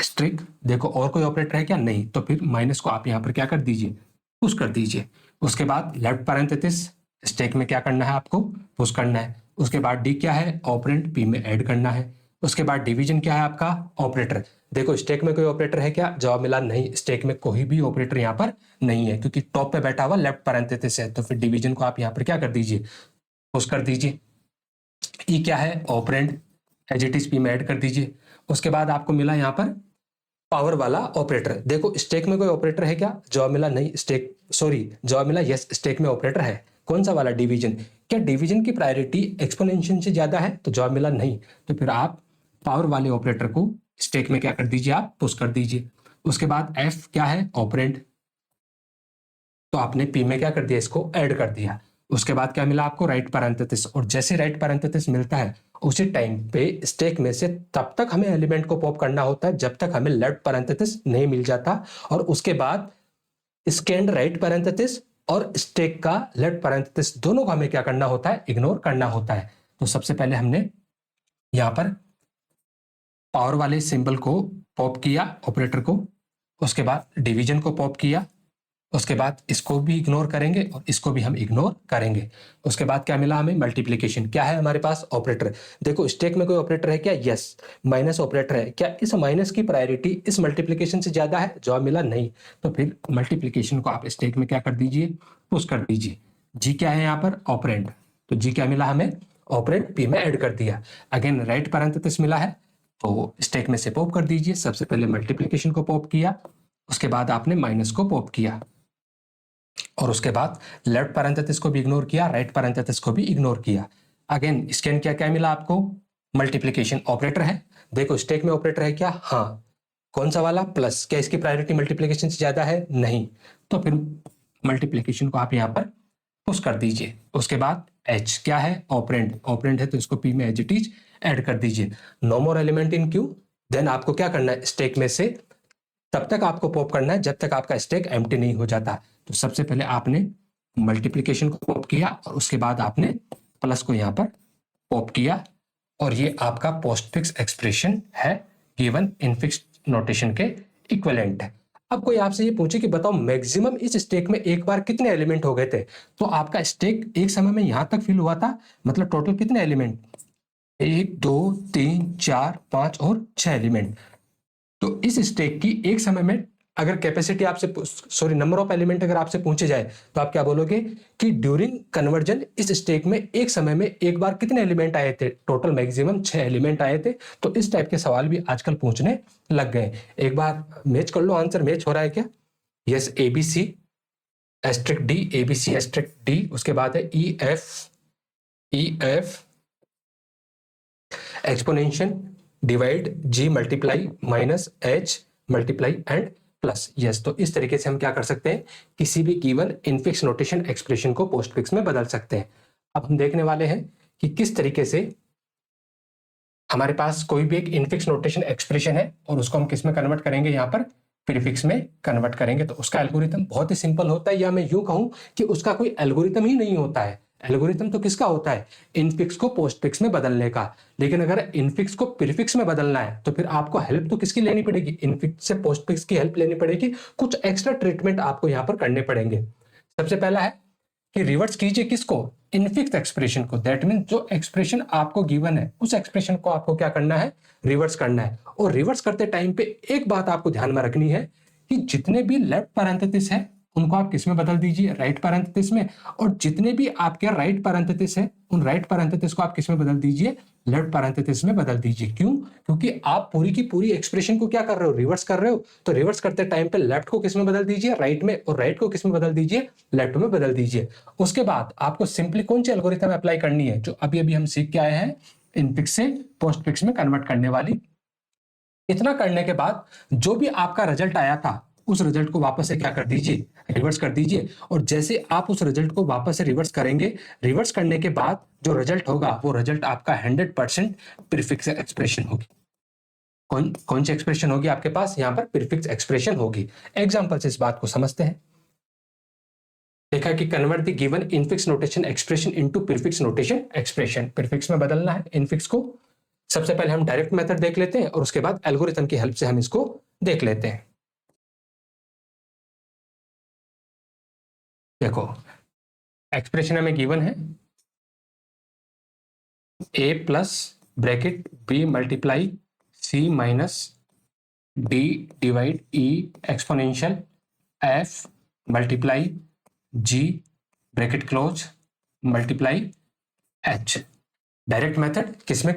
A: स्ट्रिक। देखो और कोई ऑपरेटर है क्या, नहीं। तो फिर माइनस को आप यहां पर क्या कर दीजिए, पुश कर दीजिए। उसके बाद लेफ्ट पैरेंथेसिस, स्टैक में क्या करना है, आपको पुश करना है। उसके बाद डी क्या है, ऑपरेंड, पी में ऐड करना है। उसके बाद डिवीजन क्या है आपका, ऑपरेटर। देखो स्टैक में कोई ऑपरेटर है क्या, जवाब मिला नहीं, स्टैक में कोई भी ऑपरेटर यहाँ पर नहीं है, क्योंकि टॉप पे बैठा हुआ लेफ्ट पैरेंथेसिस है। तो फिर डिवीजन को आप यहाँ पर क्या कर दीजिए, पुश कर दीजिए। ई क्या है, operand, as it is P में ऐड कर दीजिए। उसके बाद आपको मिला यहाँ पर पावर वाला ऑपरेटर। देखो स्टैक में कोई ऑपरेटर है क्या, जवाब मिला नहीं, स्टैक सॉरी जवाब मिला यस, स्टैक में ऑपरेटर है। कौन सा वाला, डिवीजन। क्या डिवीजन की प्रायोरिटी एक्सपोनेंशियल से ज्यादा है, तो जवाब मिला नहीं। तो फिर आप पावर वाले ऑपरेटर को स्टैक में क्या कर दीजिए, आप पुश कर दीजिए। उसके बाद एफ क्या है, ऑपरेंड। तो आपने पी में क्या कर दिया, इसको ऐड कर दिया। उसके बाद क्या मिला आपको, राइट पैरेंथेसिस। और जैसे राइट पैरेंथेसिस मिलता है उसी टाइम पे स्टैक में से तब तक हमें एलिमेंट को पॉप करना होता है जब तक हमें लेफ्ट पैरेंथेसिस नहीं मिल जाता। और उसके बाद स्कैंड राइट पैरेंथेसिस और स्टैक का लेफ्ट पैरेंथेसिस दोनों को हमें क्या करना होता है, इग्नोर करना होता है। तो सबसे पहले हमने यहां पर पावर वाले सिंबल को पॉप किया, ऑपरेटर को। उसके बाद डिवीजन को पॉप किया। उसके बाद इसको भी इग्नोर करेंगे और इसको भी हम इग्नोर करेंगे। उसके बाद क्या मिला हमें, मल्टीप्लिकेशन। क्या है हमारे पास, ऑपरेटर। देखो स्टैक में कोई ऑपरेटर है क्या, यस। माइनस ऑपरेटर है क्या, इस माइनस की प्रायोरिटी इस मल्टीप्लिकेशन से ज्यादा है, जवाब मिला नहीं। तो फिर मल्टीप्लिकेशन को आप स्टैक में क्या कर दीजिए, पुश कर दीजिए। जी क्या है यहाँ पर, ऑपरेंड। तो जी क्या मिला हमें, ऑपरेंड, पी में ऐड कर दिया। अगेन राइट पैरेंथेसिस मिला है तो स्टैक में से पॉप कर दीजिए। सबसे पहले मल्टीप्लिकेशन को पॉप किया, उसके बाद आपने माइनस को पॉप किया, और उसके बाद लेफ्ट पैरेंथेसिस को भी इग्नोर किया, राइट पैरेंथेसिस को भी इग्नोर किया। अगेन स्कैन क्या क्या मिला आपको, मल्टीप्लिकेशन, ऑपरेटर है। देखो स्टैक में ऑपरेटर है क्या, हाँ। कौन सा वाला, प्लस। क्या इसकी प्रायोरिटी मल्टीप्लिकेशन से ज्यादा है, नहीं। तो फिर मल्टीप्लिकेशन को आप यहां पर पुश कर दीजिए। उसके बाद एच क्या है, ऑपरेंड। ऑपरेंड है तो इसको पी में एज इट इज ऐड कर दीजिए। No more element in queue. Then आपको क्या करना है, स्टैक में से तब तक आपको पॉप करना है जब तक आपका स्टैक एम्प्टी नहीं हो जाता। तो सबसे पहले आपने मल्टीप्लिकेशन को पॉप किया और उसके बाद आपने प्लस को यहां पर पॉप किया, और ये आपका पोस्टफिक्स एक्सप्रेशन है, गिवन इनफिक्स नोटेशन के इक्विवेलेंट है। अब कोई आपसे ये पूछे कि बताओ मैक्सिमम इस स्टैक में एक बार कितने एलिमेंट हो गए थे, तो आपका स्टैक एक समय में यहां तक फिल हुआ था, मतलब टोटल कितने एलिमेंट, 1 2 3 4 5 और 6 एलिमेंट। तो इस स्टैक की एक समय में अगर कैपेसिटी आपसे सॉरी नंबर ऑफ एलिमेंट अगर आपसे पूछे जाए तो आप क्या बोलोगे कि ड्यूरिंग कन्वर्जन इस स्टैक में एक समय में एक बार कितने एलिमेंट आए थे, टोटल मैक्सिमम 6 एलिमेंट आए थे। तो इस टाइप के सवाल भी आजकल पूछने लग गए। एक बार मैच कर लो, आंसर मैच हो रहा है क्या, yes, ABC asterisk D, ABC asterisk D. उसके बाद है E F exponential divide G multiply minus H multiply and plus, yes. तो इस तरीके से हम क्या कर सकते हैं, किसी भी गिवन इनफिक्स नोटेशन एक्सप्रेशन को पोस्टफिक्स में बदल सकते हैं। अब हम देखने वाले हैं कि किस तरीके से हमारे पास कोई भी एक इनफिक्स नोटेशन एक्सप्रेशन है और उसको हम किस में कन्वर्ट करेंगे, यहाँ पर प्रीफिक्स में कन्वर्ट करेंगे। तो उसका एल्गोरिथम बहुत ही सिंपल होता है, या मैं यूं कहूं कि उसका कोई एल्गोरिथम ही नहीं होता है। एल्गोरिथम तो किसका होता है, इनफिक्स को पोस्टफिक्स में बदलने का। लेकिन अगर इनफिक्स को प्रीफिक्स में बदलना है तो फिर आपको हेल्प तो किसकी लेनी पड़ेगी, इनफिक्स से पोस्टफिक्स की हेल्प लेनी पड़ेगी। कुछ एक्स्ट्रा ट्रीटमेंट आपको यहाँ पर करने पड़ेंगे। सबसे पहला है कि रिवर्स कीजिए किसको, इनफिक्स एक्सप्रेशन को, दैट मीन जो एक्सप्रेशन आपको गिवन है उस एक्सप्रेशन को आपको क्या करना है, रिवर्स करना है। और रिवर्स करते टाइम पे एक बात आपको ध्यान में रखनी है कि जितने भी लेफ्ट पैरेंथेसिस है उनको आप किस में बदल दीजिए, राइट पैरेंथेसिस में, और जितने भी आपके राइट पैरेंथेसिस है उन राइट पैरेंथेसिस को आप किस में बदल दीजिए, लेफ्ट पैरेंथेसिस में बदल दीजिए। क्यों? क्योंकि आप पूरी की पूरी एक्सप्रेशन को क्या कर रहे हो, रिवर्स कर रहे हो। तो रिवर्स करते टाइम पे लेफ्ट को किस में बदल दीजिए, राइट में, और राइट को किस में बदल दीजिए, लेफ्ट में बदल दीजिए। उसके बाद आपको सिंपली कौन सी एल्गोरिथम अप्लाई करनी है, जो अभी अभी हम सीख के आए हैं, इनफिक्स से पोस्टफिक्स में कन्वर्ट करने वाली। इतना करने के बाद जो भी आपका रिजल्ट आया था उस रिजल्ट को वापस से क्या कर दीजिए, रिवर्स कर दीजिए। और जैसे आप उस रिजल्ट को वापस से रिवर्स करेंगे, रिवर्स करने के बाद जो रिजल्ट होगा वो रिजल्ट आपका 100% प्रीफिक्स एक्सप्रेशन होगी। कौन कौन सी एक्सप्रेशन होगी आपके पास, यहां पर प्रीफिक्स एक्सप्रेशन होगी। एग्जांपल से इस बात को समझते हैं। देखा कि convert the given infix notation expression into prefix notation expression, prefix में बदलना है इनफिक्स को। सबसे पहले हम डायरेक्ट मेथड देख लेते हैं और उसके बाद एल्गोरिथम की हेल्प से हम इसको देख लेते हैं। देखो एक्सप्रेशन हमें गिवन है a plus bracket b multiply c minus d divide e exponential f multiply g bracket close multiply h। Direct method किसमें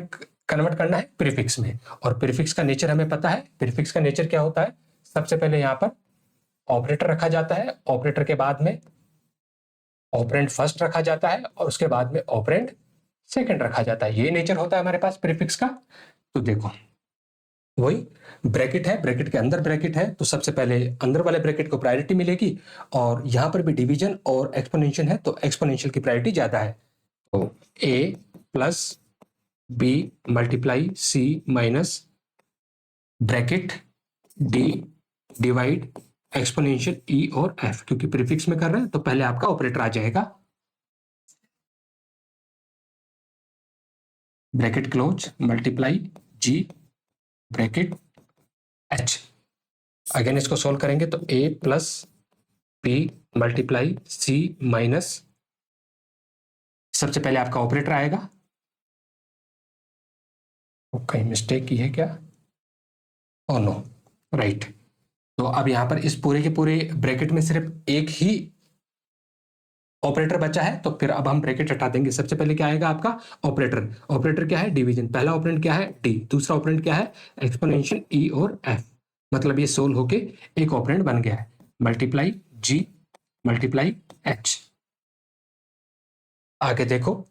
A: कन्वर्ट करना है, प्रीफिक्स में। और प्रीफिक्स का नेचर हमें पता है, प्रीफिक्स का नेचर क्या होता है, सबसे पहले यहां पर ऑपरेटर रखा जाता है, ऑपरेटर के बाद में ऑपरेंड फर्स्ट रखा जाता है और उसके बाद में ऑपरेंड सेकंड रखा जाता है। ये नेचर होता है हमारे पास प्रीफिक्स का। तो देखो वही ब्रैकेट है, ब्रैकेट के अंदर ब्रैकेट है, तो सबसे पहले अंदर वाले ब्रैकेट को प्रायोरिटी मिलेगी। और यहां पर भी डिवीजन और एक्सपोनेंशियल है तो एक्सपोनेंशियल की प्रायोरिटी ज्यादा है। तो a plus b multiply c minus bracket d divide exponential e और f, क्योंकि प्रीफिक्स में कर रहे हैं तो पहले आपका ऑपरेटर आ जाएगा, bracket close multiply g bracket h। Again इसको सोल्व करेंगे तो a plus b multiply c minus, सबसे पहले आपका ऑपरेटर आएगा, कहीं मिस्टेक की है क्या, ओ नो राइट। तो अब यहां पर इस पूरे के पूरे ब्रैकेट में सिर्फ एक ही ऑपरेटर बचा है, तो फिर अब हम ब्रैकेट हटा देंगे। सबसे पहले क्या आएगा आपका ऑपरेटर, ऑपरेटर क्या है, डिवीजन, पहला ऑपरेंड क्या है d, दूसरा ऑपरेंड क्या है एक्सपोनेंशियल e और f, मतलब ये सोल्व होके एक ऑपरेंड बन गया है, मल्टीप्लाई g मल्टीप्लाई h। आगे देखो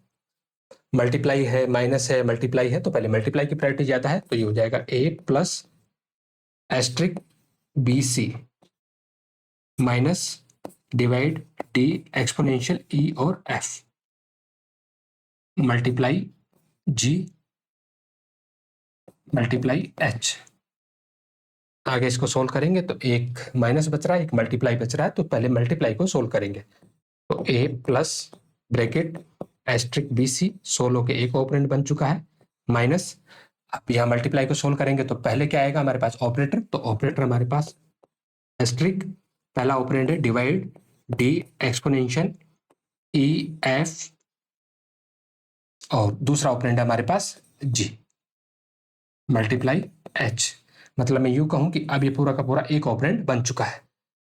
A: मल्टीप्लाई है, माइनस है, मल्टीप्लाई है, तो पहले मल्टीप्लाई की प्रायोरिटी ज्यादा है, तो ये हो जाएगा a plus asterisk B C minus divide D exponential E और F multiply G multiply H. आगे इसको सोल्व करेंगे तो एक माइनस बच रहा है, एक मल्टीप्लाई बच रहा है, तो पहले मल्टीप्लाई को सोल्व करेंगे। तो a plus bracket asterisk B C solve होके एक ऑपरेंड बन चुका है, माइनस अब यहां मल्टीप्लाई को सोल्व करेंगे तो पहले क्या आएगा हमारे पास ऑपरेटर, तो ऑपरेटर हमारे पास एस्ट्रिक, पहला ऑपरेंड है divide D exponential E F और दूसरा ऑपरेंड है हमारे पास जी मल्टीप्लाई एच। मतलब मैं यूं कहूं कि अब ये पूरा का पूरा एक ऑपरेंड बन चुका है।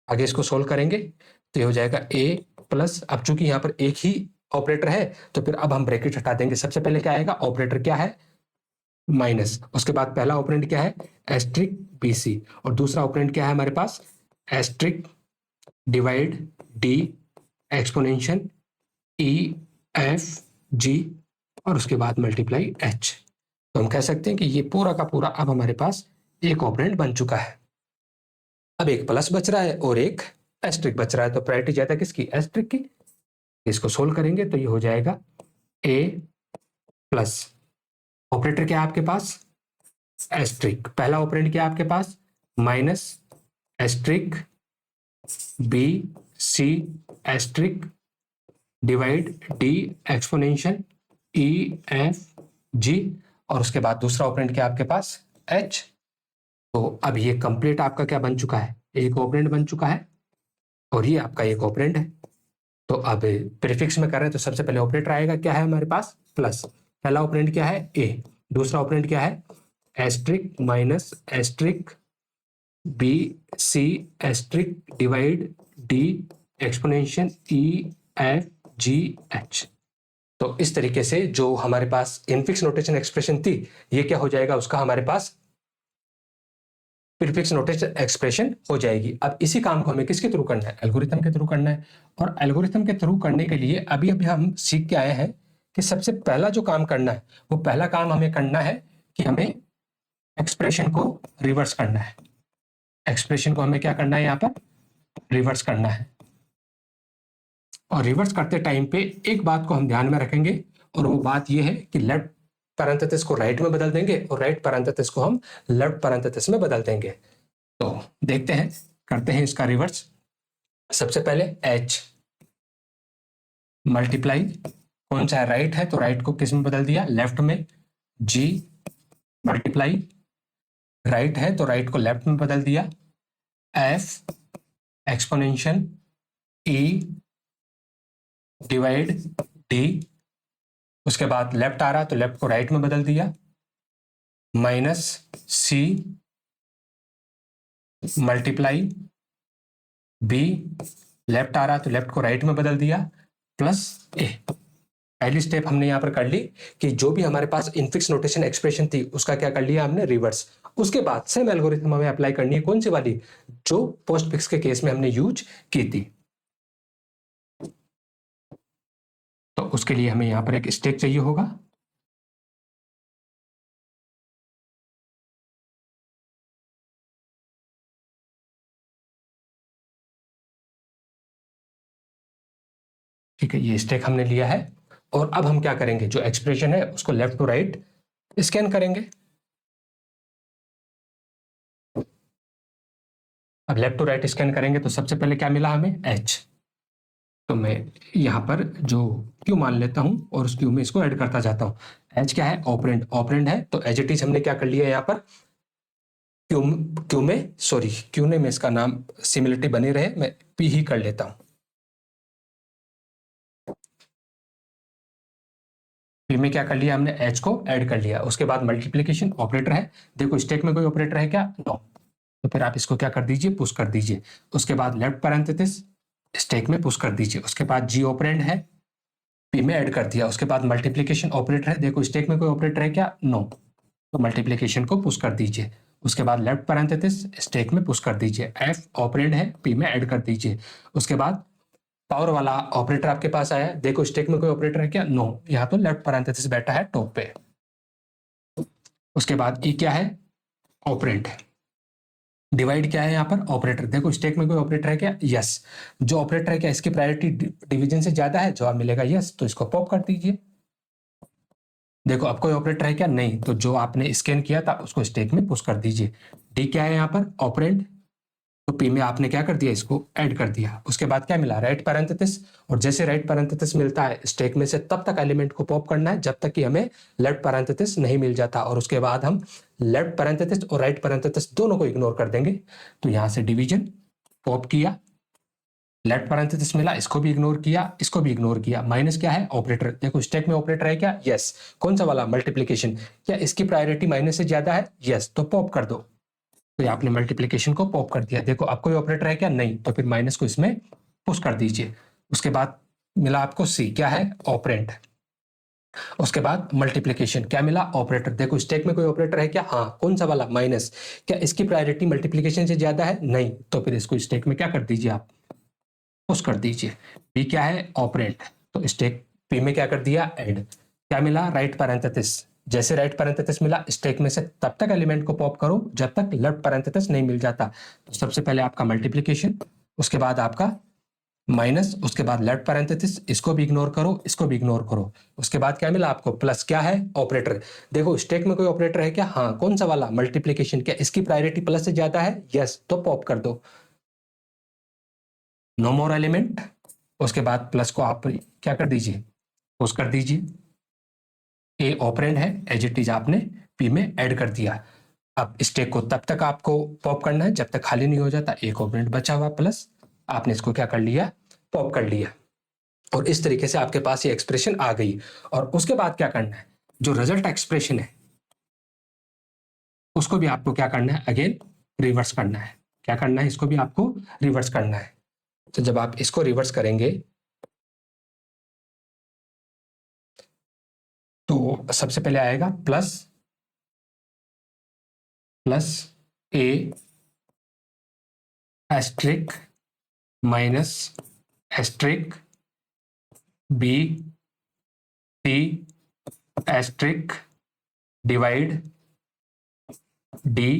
A: आगे इसको सोल्व करेंगे तो ये हो जाएगा a प्लस, अब चूंकि यहां पर एक ही ऑपरेटर है तो फिर अब हम ब्रैकेट हटा देंगे। सबसे पहले क्या आएगा ऑपरेटर क्या है माइनस, उसके बाद पहला ऑपरेंड क्या है एस्ट्रिक बी सी और दूसरा ऑपरेंड क्या है हमारे पास asterisk divide D exponential E F G और उसके बाद मल्टीप्लाई एच। तो हम कह सकते हैं कि ये पूरा का पूरा अब हमारे पास एक ऑपरेंड बन चुका है। अब एक प्लस बच रहा है और एक एस्ट्रिक बच रहा है, तो प्रायोरिटी ज्यादा किसकी, एस्ट्रिक की। इसको सोल्व करेंगे तो ये हो जाएगा a प्लस ऑपरेटर क्या है आपके पास एस्ट्रिक, पहला ऑपरेंड क्या है आपके पास minus asterisk B C asterisk divide D exponential E F G और उसके बाद दूसरा ऑपरेंड क्या आपके पास एच। तो अब ये कंप्लीट आपका क्या बन चुका है, एक ऑपरेंड बन चुका है और ये आपका एक ऑपरेंड है। तो अब प्रीफिक्स में कर रहे हैं तो सबसे पहले ऑपरेटर आएगा, क्या है हमारे पास प्लस, पहला ऑपरेंड क्या है ए, दूसरा ऑपरेंड क्या है asterisk minus asterisk B C asterisk divide D exponential E F G H. तो इस तरीके से जो हमारे पास इनफिक्स नोटेशन एक्सप्रेशन थी ये क्या हो जाएगा, उसका हमारे पास प्रीफिक्स नोटेशन एक्सप्रेशन हो जाएगी। अब इसी काम को हमें किसके थ्रू करना है, एल्गोरिथम के थ्रू करना है। और एल्गोरिथम के थ्रू करने के लिए अभी अभी हम सीख के आए हैं कि सबसे पहला जो काम करना है वो पहला काम हमें करना है कि हमें एक्सप्रेशन को रिवर्स करना है। एक्सप्रेशन को हमें क्या करना है, यहाँ पर रिवर्स करना है। और रिवर्स करते टाइम पे एक बात को हम ध्यान में रखेंगे और वो बात ये है कि लेफ्ट पैरेंथेसिस को राइट में बदल देंगे और राइट पैरेंथेसिस को हम लेफ्ट पैरेंथेसिस में बदल देंगे। तो देखते हैं, करते हैं इसका रिवर्स। सबसे पहले h मल्टीप्लाई, कौन सा है राइट है तो राइट को किस में बदल दिया लेफ्ट में, g मल्टीप्लाई राइट है तो राइट को लेफ्ट में बदल दिया, f exponential e divide d, उसके बाद लेफ्ट आ रहा तो लेफ्ट को राइट में बदल दिया, minus c multiply b, left आ रहा तो लेफ्ट को राइट में बदल दिया, प्लस a। पहली स्टेप हमने यहां पर कर ली कि जो भी हमारे पास इनफिक्स नोटेशन एक्सप्रेशन थी उसका क्या कर लिया हमने रिवर्स। उसके बाद सेम एल्गोरिथम हमें अप्लाई करनी है, कौन सी वाली, जो पोस्ट फिक्स के केस में हमने यूज की थी। तो उसके लिए हमें यहां पर एक स्टेप चाहिए होगा। ठीक है, ये स्टेक हमने लिया है और अब हम क्या करेंगे, जो एक्सप्रेशन है उसको लेफ्ट टू राइट स्कैन करेंगे। अब लेफ्ट टू राइट स्कैन करेंगे तो सबसे पहले क्या मिला हमें h। तो मैं यहां पर जो q मान लेता हूं और उस q में इसको ऐड करता जाता हूं। h क्या है ऑपरेंड, ऑपरेंड है तो एज इट इज हमने क्या कर लिया यहां पर q में, सॉरी q ने में इसका नाम सिमिलरिटी बनी रहे मैं p ही कर लेता हूं। p में क्या कर लिया हमने h को ऐड कर लिया, उसके बाद मल्टीप्लीकेशन ऑपरेटर है। देखो स्टेक में कोई ऑपरेटर है क्या, नो, तो फिर आप इसको क्या कर दीजिए पुश कर दीजिए। उसके बाद लेफ्ट पैरेंथेसिस स्टेक में पुश कर दीजिए। उसके बाद जी ऑपरेंड है पी में ऐड कर दिया। उसके बाद मल्टीप्लीकेशन ऑपरेटर है, देखो स्टेक में कोई ऑपरेटर है क्या, नो, तो मल्टीप्लीकेशन को पुश कर दीजिए। उसके बाद लेफ्ट पैरेंथेसिस स्टेक में पुश कर दीजिए, एफ ऑपरेंड है पी में ऐड कर दीजिए। उसके बाद पावर वाला ऑपरेटर आपके पास आया, देखो स्टेक में कोई ऑपरेटर है क्या, नो, यहाँ तो लेफ्ट पैरेंथेसिस बैठा है टॉप पे। उसके बाद ई क्या है ऑपरेंड, डिवाइड क्या है यहाँ पर ऑपरेटर, देखो स्टेक में कोई ऑपरेटर है क्या, यस, जो ऑपरेटर है क्या इसकी प्रायोरिटी डिवीजन से ज्यादा है, जवाब मिलेगा यस, तो इसको पॉप कर दीजिए। देखो अब कोई ऑपरेटर है क्या, नहीं, तो जो आपने स्कैन किया था उसको स्टेक में पुश कर दीजिए। डी क्या है यहाँ पर ऑपरेंड, तो पी में आपने क्या कर दिया इसको ऐड कर दिया। उसके बाद क्या मिला राइट पैरेंथेसिस, और जैसे राइट पैरेंथेसिस मिलता है स्टेक में से तब तक एलिमेंट को पॉप करना है जब तक कि हमें लेफ्ट पैरेंथेसिस नहीं मिल जाता, और उसके बाद हम लेफ्ट पैरेंथेसिस और राइट पैरेंथेसिस दोनों को इग्नोर कर देंगे। तो यहां से डिवीजन पॉप किया, लेफ्ट पैरेंथेसिस मिला, इसको भी इग्नोर किया, इसको भी इग्नोर किया, माइनस क्या है ऑपरेटर, देखो स्टेक में ऑपरेटर है क्या, यस, कौन सा वाला मल्टीप्लीकेशन, क्या इसकी प्रायोरिटी माइनस से ज्यादा है, यस, तो पॉप कर दो। तो आपने मल्टीप्लीकेशन को पॉप कर दिया। देखो अब कोई ऑपरेटर है क्या, नहीं, तो फिर माइनस को इसमें पुश कर दीजिए। उसके बाद मिला आपको सी, क्या है ऑपरेंड। उसके बाद मल्टीप्लीकेशन क्या मिला ऑपरेटर, देखो स्टेक में कोई ऑपरेटर है क्या, हाँ, कौन सा वाला माइनस, क्या इसकी प्रायोरिटी मल्टीप्लीकेशन से ज्यादा है, नहीं, तो फिर इसको स्टेक में क्या कर दीजिए आप पुश कर दीजिए। पी क्या है ऑपरेंड, तो स्टेक पी में क्या कर दिया ऐड, क्या मिला राइट पैरेंथेसिस, जैसे राइट पैरेंथेसिस मिला स्टेक में से तब तक एलिमेंट को पॉप करो जब तक लेफ्ट पैरेंथेसिस नहीं मिल जाता। तो सबसे पहले आपका मल्टीप्लीकेशन, उसके बाद आपका माइनस, उसके बाद लेफ्ट पैरेंथेसिस, इसको भी इग्नोर करो, इसको भी इग्नोर करो। उसके बाद क्या मिला आपको प्लस, क्या है ऑपरेटर, देखो स्टेक में कोई ऑपरेटर है क्या, हाँ, कौन सा वाला मल्टीप्लीकेशन, क्या इसकी प्रायोरिटी प्लस से ज्यादा है, यस, तो पॉप कर दो, नो मोर एलिमेंट। उसके बाद प्लस को आप क्या कर दीजिए पुश कर दीजिए। ए ऑपरेंड है एज इट इज आपने पी में ऐड कर दिया। अब स्टेक को तब तक आपको पॉप करना है जब तक खाली नहीं हो जाता, एक ऑपरेंड बचा हुआ प्लस, आपने इसको क्या कर लिया पॉप कर लिया। और इस तरीके से आपके पास ये एक्सप्रेशन आ गई। और उसके बाद क्या करना है, जो रिजल्ट एक्सप्रेशन है उसको भी आपको क्या करना है, अगेन रिवर्स करना है। क्या करना है, इसको भी आपको रिवर्स करना है। तो जब आप इसको रिवर्स करेंगे तो सबसे पहले आएगा plus A asterisk minus asterisk B C asterisk divide D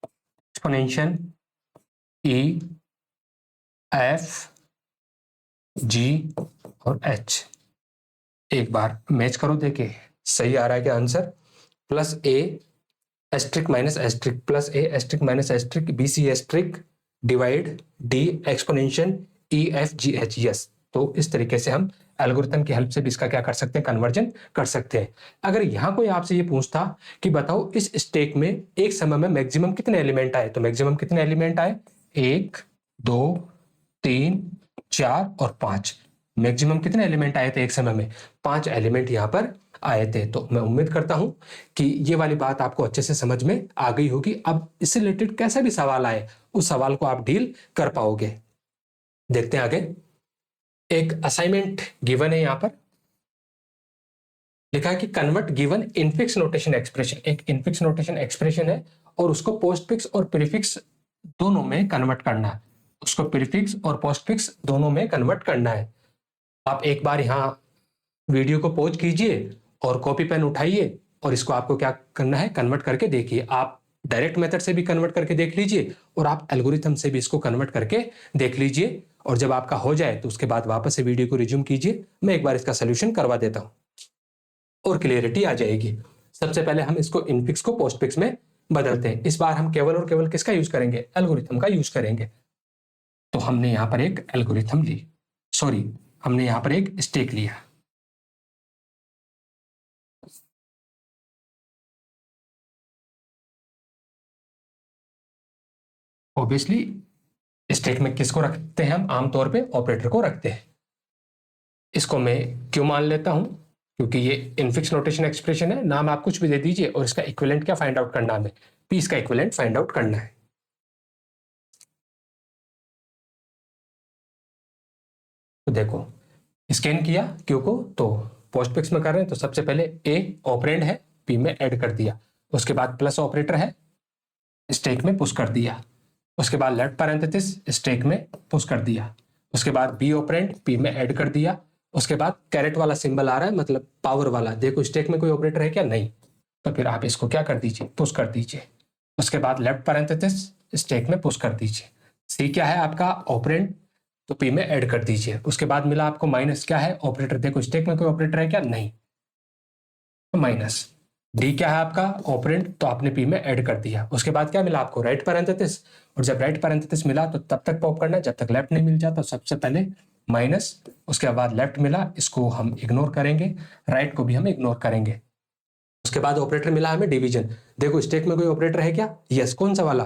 A: exponential E F G और एच। एक बार मैच करो, देखे सही आ रहा है क्या answer. Plus A asterisk minus asterisk plus A asterisk minus asterisk B C asterisk divide D exponential E F G H. Yes, तो इस तरीके से हम एल्गोरिथम की हेल्प से भी इसका क्या कर सकते हैं, कन्वर्जन कर सकते हैं। अगर यहां कोई आपसे ये पूछता कि बताओ इस स्टेक में एक समय में मैक्सिमम कितने एलिमेंट आए, तो मैक्सिमम कितने एलिमेंट आए, 1 2 3 4 और 5। मैक्सिमम कितने एलिमेंट आए थे एक समय में, 5 एलिमेंट यहां पर आए थे। तो मैं उम्मीद करता हूं कि ये वाली बात आपको अच्छे से समझ में आ गई होगी। अब इससे रिलेटेड कैसा भी सवाल आए उस सवाल को आप डील कर पाओगे। देखते हैं आगे। एक असाइनमेंट गिवन है, यहां पर लिखा है कि convert given infix notation expression. एक इनफिक्स नोटेशन एक्सप्रेशन है और उसको पोस्टफिक्स और प्रीफिक्स दोनों में कन्वर्ट करना है। उसको प्रीफिक्स और पोस्टफिक्स दोनों में कन्वर्ट करना है। आप एक बार यहां वीडियो को पॉज कीजिए और कॉपी पेन उठाइए और इसको आपको क्या करना है, कन्वर्ट करके देखिए। आप डायरेक्ट मेथड से भी कन्वर्ट करके देख लीजिए और आप एल्गोरिथम से भी इसको कन्वर्ट करके देख लीजिए। और जब आपका हो जाए तो उसके बाद वापस से वीडियो को रिज्यूम कीजिए, मैं एक बार इसका सोल्यूशन करवा देता हूं और क्लियरिटी आ जाएगी। सबसे पहले हम इसको इनफिक्स को पोस्टफिक्स में बदलते हैं। इस बार हम केवल और केवल किसका यूज करेंगे, एल्गोरिथम का यूज करेंगे। तो हमने यहां पर एक एल्गोरिथम ली, सॉरी हमने यहां पर एक स्टेक लिया। ऑब्वियसली स्टेक में किसको रखते हैं हम, आमतौर पे ऑपरेटर को रखते हैं। इसको मैं क्यों मान लेता हूं, क्योंकि ये इनफिक्स नोटेशन एक्सप्रेशन है। नाम आप कुछ भी दे दीजिए और इसका इक्विवेलेंट क्या फाइंड आउट करना है, पी इसका इक्विवेलेंट फाइंड आउट करना है। तो देखो स्कैन किया क्यू को, तो पोस्टफिक्स में कर रहे हैं तो सबसे पहले ए ऑपरेंड है, पी में ऐड कर दिया। उसके बाद प्लस ऑपरेटर है, स्टैक में पुश कर दिया। उसके बाद लेफ्ट पैरेंथेसिस स्टैक में पुश कर दिया। उसके बाद बी ऑपरेंड पी में ऐड कर दिया। उसके बाद कैरेट वाला सिंबल आ रहा है, मतलब पावर वाला। देखो स्टैक में कोई ऑपरेटर है क्या, नहीं, तो फिर आप इसको क्या कर दीजिए, पुश कर दीजिए। उसके बाद लेफ्ट पैरेंथेसिस स्टैक में पुश कर दीजिए। सी क्या है आपका ऑपरेंड, तो पी में ऐड कर दीजिए। उसके बाद मिला आपको माइनस क्या है, ऑपरेटर। देखो स्टैक में कोई ऑपरेटर है क्या, नहीं, तो माइनस। डी क्या है आपका ऑपरेंड, तो आपने पी में ऐड कर दिया। उसके बाद क्या मिला आपको, राइट पैरेंथेसिस। और जब राइट पैरेंथेसिस मिला तो तब तक पॉप करना है जब तक लेफ्ट नहीं मिल जाता। तो सबसे पहले माइनस, उसके बाद लेफ्ट मिला, इसको हम इग्नोर करेंगे, राइट को भी हम इग्नोर करेंगे। उसके बाद ऑपरेटर मिला हमें डिवीजन। देखो स्टैक में कोई ऑपरेटर है क्या, यस, कौन सा वाला,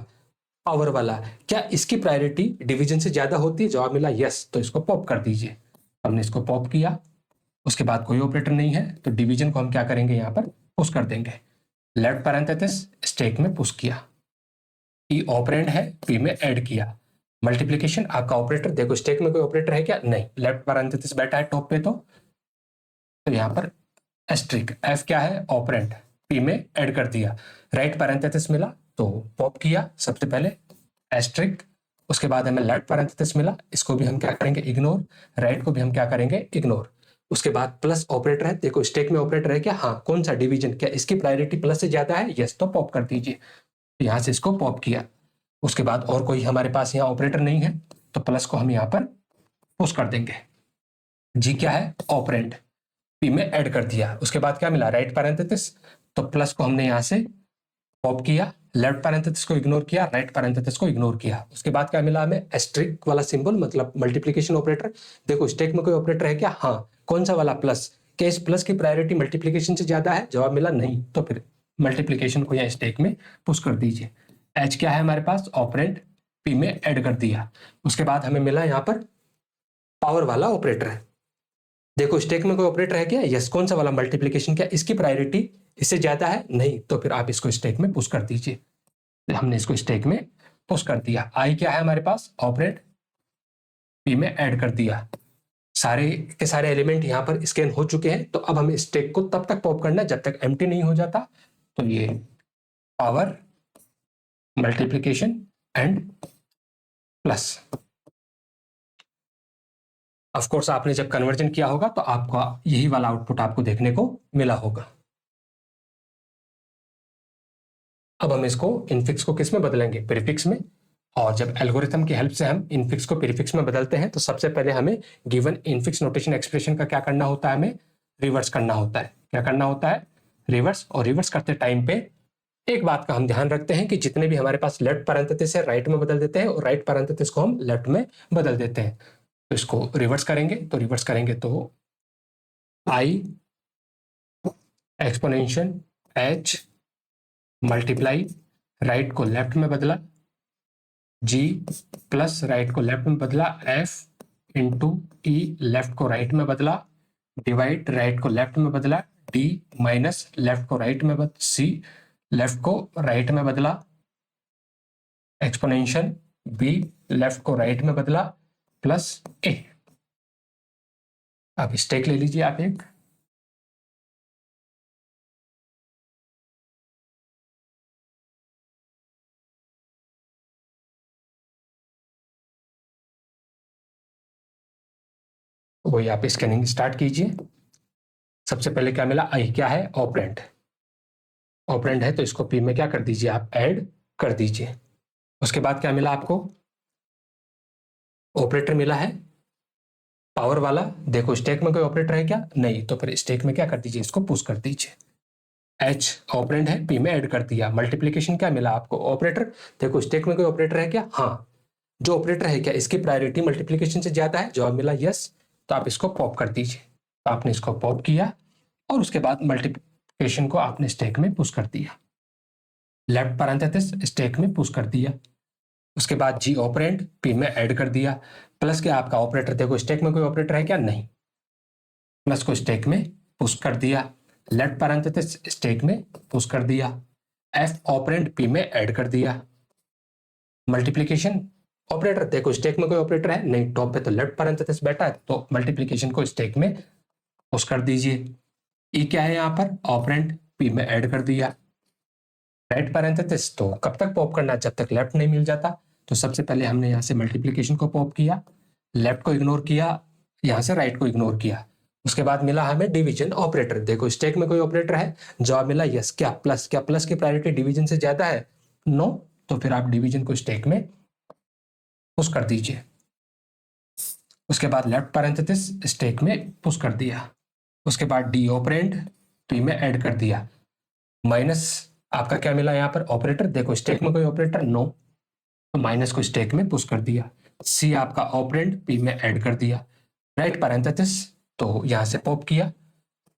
A: पावर वाला। क्या इसकी प्रायोरिटी डिवीजन से ज्यादा होती है, जवाब मिला यस, तो इसको पॉप कर दीजिए। हमने इसको पॉप किया। उसके बाद कोई ऑपरेटर नहीं है तो डिवीजन को हम क्या करेंगे, यहाँ पर पुश कर देंगे। लेफ्ट पैरेंथेसिस स्टैक में पुश किया, ई ऑपरेंड है, पी में ऐड किया। मल्टीप्लिकेशन आपका ऑपरेटर, देखो स्टैक में कोई ऑपरेटर है क्या, नहीं, लेफ्ट पैरेंथेसिस बैठा है टॉप पे, तो यहाँ पर एस्ट्रिक, एफ क्या है ऑपरेंड, पी में ऐड कर दिया। राइट पैरेंथेसिस मिला तो पॉप किया सबसे पहले एस्ट्रिक। उसके बाद हमें लेफ्ट पैरेंथेसिस मिला, इसको भी हम क्या करेंगे, इग्नोर। राइट को भी हम क्या करेंगे, इग्नोर। उसके बाद प्लस ऑपरेटर है, देखो स्टैक में ऑपरेटर है क्या, हाँ, कौन सा, डिवीजन। क्या इसकी प्रायोरिटी प्लस से ज्यादा है, यस, तो पॉप कर दीजिए। यहां से इसको पॉप किया। उसके बाद और कोई हमारे पास यहाँ ऑपरेटर नहीं है तो प्लस को हम यहाँ पर पुश कर देंगे। जी क्या है ऑपरेंड, पी में ऐड कर दिया। उसके बाद क्या मिला, राइट पैरेंथेसिस, तो प्लस को हमने यहाँ से पॉप किया, लेफ्ट पैरेंथेसिस को इग्नोर किया, राइट पैरेंथेसिस को इग्नोर किया। उसके बाद क्या मिला हमें, एस्ट्रिक वाला सिंबल, मतलब मल्टीप्लिकेशन ऑपरेटर। देखो स्टैक में कोई ऑपरेटर है क्या, हाँ, कौन सा वाला, प्लस। क्या इस प्लस की प्रायोरिटी मल्टीप्लिकेशन से ज्यादा है, जवाब मिला नहीं, तो फिर मल्टीप्लिकेशन को यहाँ स्टैक में पुश कर दीजिए। एच क्या है हमारे पास ऑपरेंड, पी में ऐड कर दिया। उसके बाद हमें मिला यहाँ पर पावर वाला ऑपरेटर है, देखो स्टेक में कोई ऑपरेटर है क्या, यस। कौन सा वाला, मल्टीप्लीकेशन, क्या इसकी प्रायोरिटी इससे ज्यादा है, नहीं, तो फिर आप इसको स्टेक में पुश कर दीजिए। हमने इसको स्टेक में पुश कर दिया। आई क्या है हमारे पास, ऑपरेट, पी में ऐड कर दिया। सारे के सारे एलिमेंट यहां पर स्कैन हो चुके हैं। तो अब हमें स्टेक को तब तक पॉप करना है जब तक एम्प्टी नहीं हो जाता। तो ये power multiplication and plus. Of course आपने जब कन्वर्जन किया होगा तो आपका यही वाला आउटपुट आपको देखने को मिला होगा। अब हम इसको इनफिक्स को किस में बदलेंगे, प्रीफिक्स में। और जब एल्गोरिथम की हेल्प से हम इनफिक्स को प्रीफिक्स में बदलते हैं तो सबसे पहले हमें गिवन इनफिक्स नोटेशन एक्सप्रेशन का क्या करना होता है, हमें रिवर्स करना होता है। क्या करना होता है, रिवर्स। और रिवर्स करते टाइम पे एक बात का हम ध्यान रखते हैं कि जितने भी हमारे पास लेफ्ट पैरेंथेसिस है राइट में बदल देते हैं, और राइट पैरेंथेसिस को हम लेफ्ट में बदल देते हैं। तो इसको रिवर्स करेंगे, तो रिवर्स करेंगे तो आई एक्सपोनेंशियल एच मल्टीप्लाई, राइट को लेफ्ट में बदला, जी प्लस राइट को लेफ्ट में बदला, एफ इंटू ई लेफ्ट को राइट में बदला, डिवाइड राइट को लेफ्ट में बदला, डी माइनस लेफ्ट को राइट में बदला, सी लेफ्ट को राइट में बदला, एक्सपोनेंशियल बी लेफ्ट को राइट में बदला, प्लस ए। अब स्टेक ले लीजिए आप एक, वही आप स्कैनिंग स्टार्ट कीजिए। सबसे पहले क्या मिला, आई क्या है, ऑपरेंड। ऑपरेंड है तो इसको पी में क्या कर दीजिए, आप ऐड कर दीजिए। उसके बाद क्या मिला आपको, ऑपरेटर मिला है पावर वाला। देखो स्टेक में कोई ऑपरेटर है क्या, नहीं, तो फिर स्टेक में क्या कर दीजिए, इसको पुश कर दीजिए। एच ऑपरेंड है, पी में ऐड कर दिया। मल्टीप्लीकेशन क्या मिला आपको, ऑपरेटर। देखो स्टेक में कोई ऑपरेटर है क्या, हाँ, जो ऑपरेटर है क्या इसकी प्रायोरिटी मल्टीप्लीकेशन से ज्यादा है, जवाब मिला यस। तो आप इसको पॉप कर दीजिए। तो आपने इसको पॉप किया और उसके बाद मल्टीप्लीकेशन को आपने स्टेक में पुश कर दिया, लेफ्ट पैरेंथेसिस स्टेक में पुश कर दिया। उसके बाद जी ऑपरेंड पी में ऐड कर दिया, प्लस क्या आपका ऑपरेटर। देखो स्टेक में कोई ऑपरेटर है क्या, नहीं, प्लस को स्टेक में पुश कर दिया, लेफ्ट पैरेंथेसिस स्टेक में पुश कर दिया, एफ ऑपरेंड पी में ऐड कर दिया। मल्टीप्लीकेशन ऑपरेटर, देखो स्टेक में कोई ऑपरेटर है नहीं, टॉप पे तो लेफ्ट पैरेंथेसिस बैठा है, तो मल्टीप्लीकेशन को स्टेक में पुश कर दीजिए। ई क्या है यहाँ पर, ऑपरेंड पी में ऐड कर दिया। राइट पैरेंथेसिस तो कब तक पॉप करना है, जब तक लेफ्ट नहीं मिल जाता। तो सबसे पहले हमने यहाँ से मल्टीप्लीकेशन को पॉप किया, लेफ्ट को इग्नोर किया, यहाँ से राइट को इग्नोर किया। उसके बाद मिला हमें डिवीजन ऑपरेटर। देखो स्टेक में कोई ऑपरेटर है, जवाब मिला यस। क्या प्लस, क्या प्लस की प्रायोरिटी डिवीजन से ज्यादा है, नो, तो फिर आप डिवीजन को स्टेक में पुश कर दीजिए। उसके बाद लेफ्ट पैरेंथेसिस स्टेक में पुश कर दिया। उसके बाद डी ऑपरेंड पी में ऐड कर दिया, माइनस आपका क्या मिला यहाँ पर, ऑपरेटर। देखो स्टेक में कोई ऑपरेटर, नो, तो माइनस को स्टेक में पुश कर दिया। सी आपका ऑपरेंड पी में ऐड कर दिया, राइट पैरेंथेसिस तो यहां से पॉप किया,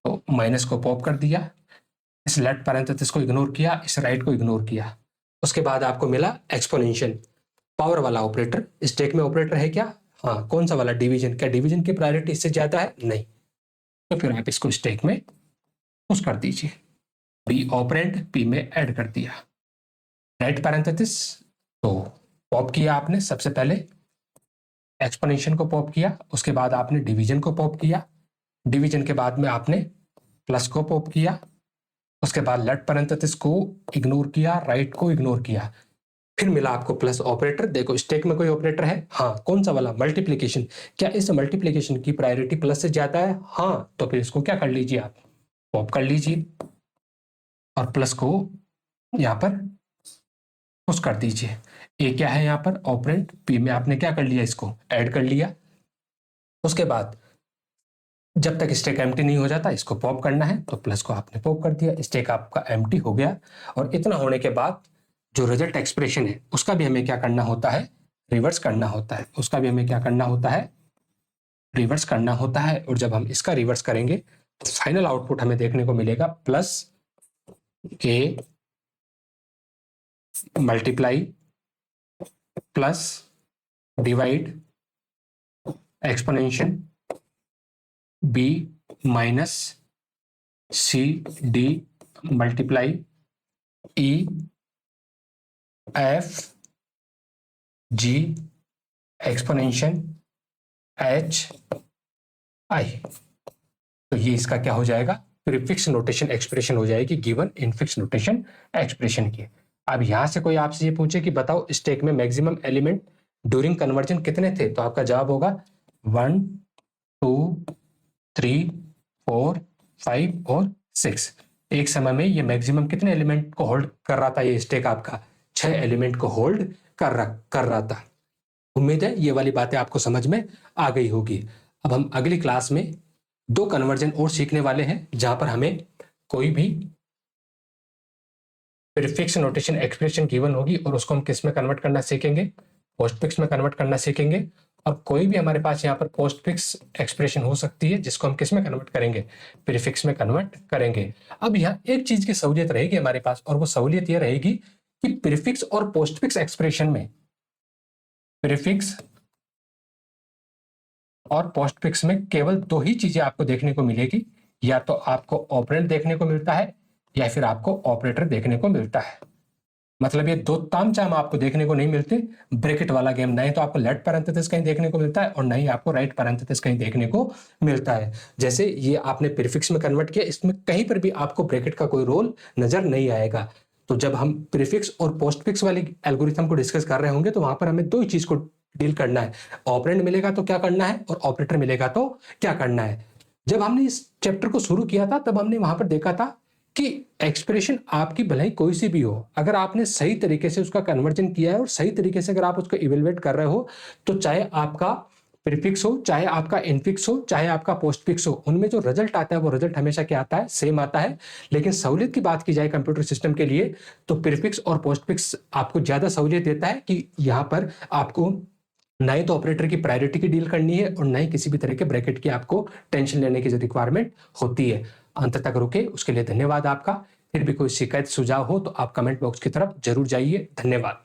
A: तो माइनस को पॉप कर दिया, इस लेफ्ट पैरेंथेसिस को इग्नोर किया, इस राइट को इग्नोर किया। उसके बाद आपको मिला एक्सपोनेंशियल पावर वाला ऑपरेटर। स्टेक में ऑपरेटर है क्या, हाँ, कौन सा वाला, डिवीजन। क्या डिवीजन की प्रायोरिटी इससे ज्यादा है, नहीं, तो फिर आप इसको स्टेक में पुश कर दीजिए। बी ऑपरेंड पी में ऐड कर दिया, राइट पैरेंथेसिस तो पॉप किया आपने। सबसे पहले एक्सपोनेंशियल को पॉप किया, उसके बाद आपने डिवीजन को पॉप किया, डिवीजन के बाद में आपने प्लस को पॉप किया, उसके बाद लेफ्ट पैरेंथेसिस को इग्नोर किया, राइट को इग्नोर किया, फिर मिला आपको प्लस ऑपरेटर। देखो स्टेक में कोई ऑपरेटर है, हाँ, कौन सा वाला, मल्टीप्लीकेशन। क्या इस मल्टीप्लीकेशन की प्रायोरिटी प्लस से ज्यादा है, हाँ, तो फिर इसको क्या कर लीजिए, आप पॉप कर लीजिए और प्लस को यहां पर पुश कर दीजिए। ए क्या है यहाँ पर, ऑपरेंड, पी में आपने क्या कर लिया, इसको ऐड कर लिया। उसके बाद जब तक स्टेक एम्प्टी नहीं हो जाता इसको पॉप करना है, तो प्लस को आपने पॉप कर दिया, स्टेक आपका एम्प्टी हो गया। और इतना होने के बाद जो रिजल्ट एक्सप्रेशन है उसका भी हमें क्या करना होता है, रिवर्स करना होता है। उसका भी हमें क्या करना होता है, रिवर्स करना होता है। और जब हम इसका रिवर्स करेंगे तो फाइनल आउटपुट हमें देखने को मिलेगा plus A multiply plus divide exponential B minus C D multiply E F G exponential H I. तो ये इसका क्या हो जाएगा, प्रीफिक्स नोटेशन एक्सप्रेशन हो जाएगी गिवन इनफिक्स नोटेशन एक्सप्रेशन की। अब यहां से कोई आपसे ये पूछे कि बताओ स्टैक में मैक्सिमम एलिमेंट ड्यूरिंग कन्वर्जन कितने थे, तो आपका जवाब होगा 1 2 3 4 5 और 6। एक समय में ये मैक्सिमम कितने एलिमेंट को होल्ड कर रहा था, ये स्टैक आपका 6 एलिमेंट को होल्ड कर रहा था। उम्मीद है ये वाली बातें आपको समझ में आ गई होगी। अब हम अगली क्लास में 2 कन्वर्जन और सीखने वाले हैं, जहां पर हमें कोई भी प्रीफिक्स नोटेशन एक्सप्रेशन गिवन होगी और उसको हम किस में कन्वर्ट करना सीखेंगे, पोस्टफिक्स में कन्वर्ट करना सीखेंगे। और कोई भी हमारे पास यहाँ पर पोस्टफिक्स एक्सप्रेशन हो सकती है जिसको हम किस में कन्वर्ट करेंगे, प्रीफिक्स में कन्वर्ट करेंगे। अब यहाँ एक चीज की सहूलियत रहेगी हमारे पास, और वो सहूलियत ये रहेगी कि प्रीफिक्स और पोस्टफिक्स एक्सप्रेशन में, प्रीफिक्स और पोस्टफिक्स में केवल 2 ही चीजें आपको देखने को मिलेगी, या तो आपको ऑपरेंड देखने को मिलता है या फिर आपको ऑपरेटर देखने को मिलता है। मतलब ये 2 तामझाम आपको देखने को नहीं मिलते, ब्रैकेट वाला गेम नहीं तो आपको लेफ्ट पैरेंथेसिस कहीं देखने को मिलता है और नहीं आपको राइट पैरेंथेसिस कहीं देखने को मिलता है। जैसे ये आपने प्रीफिक्स में कन्वर्ट किया, इसमें कहीं पर भी आपको ब्रैकेट का कोई रोल नजर नहीं आएगा। तो जब हम प्रीफिक्स और पोस्टफिक्स वाली एल्गोरिथम को डिस्कस कर रहे होंगे तो वहां पर हमें 2 ही चीज को डील करना है, ऑपरेंड मिलेगा तो क्या करना है और ऑपरेटर मिलेगा तो क्या करना है। जब हमने इस चैप्टर को शुरू किया था तब हमने वहां पर देखा था कि एक्सप्रेशन आपकी भले ही कोई सी भी हो, अगर आपने सही तरीके से उसका कन्वर्जन किया है और सही तरीके से अगर आप उसको इवेलुएट कर रहे हो, तो चाहे आपका प्रीफिक्स हो, चाहे आपका इनफिक्स हो, चाहे आपका पोस्टफिक्स हो, उनमें जो रिजल्ट आता है वो रिजल्ट हमेशा क्या आता है, सेम आता है। लेकिन सहूलियत की बात की जाए कंप्यूटर सिस्टम के लिए तो प्रीफिक्स और पोस्टफिक्स आपको ज्यादा सहूलियत देता है कि यहाँ पर आपको ना ही तो ऑपरेटर की प्रायोरिटी की डील करनी है और ना ही किसी भी तरह के ब्रैकेट की आपको टेंशन लेने की जो रिक्वायरमेंट होती है। अंत तक रुके उसके लिए धन्यवाद आपका। फिर भी कोई शिकायत सुझाव हो तो आप कमेंट बॉक्स की तरफ जरूर जाइए। धन्यवाद।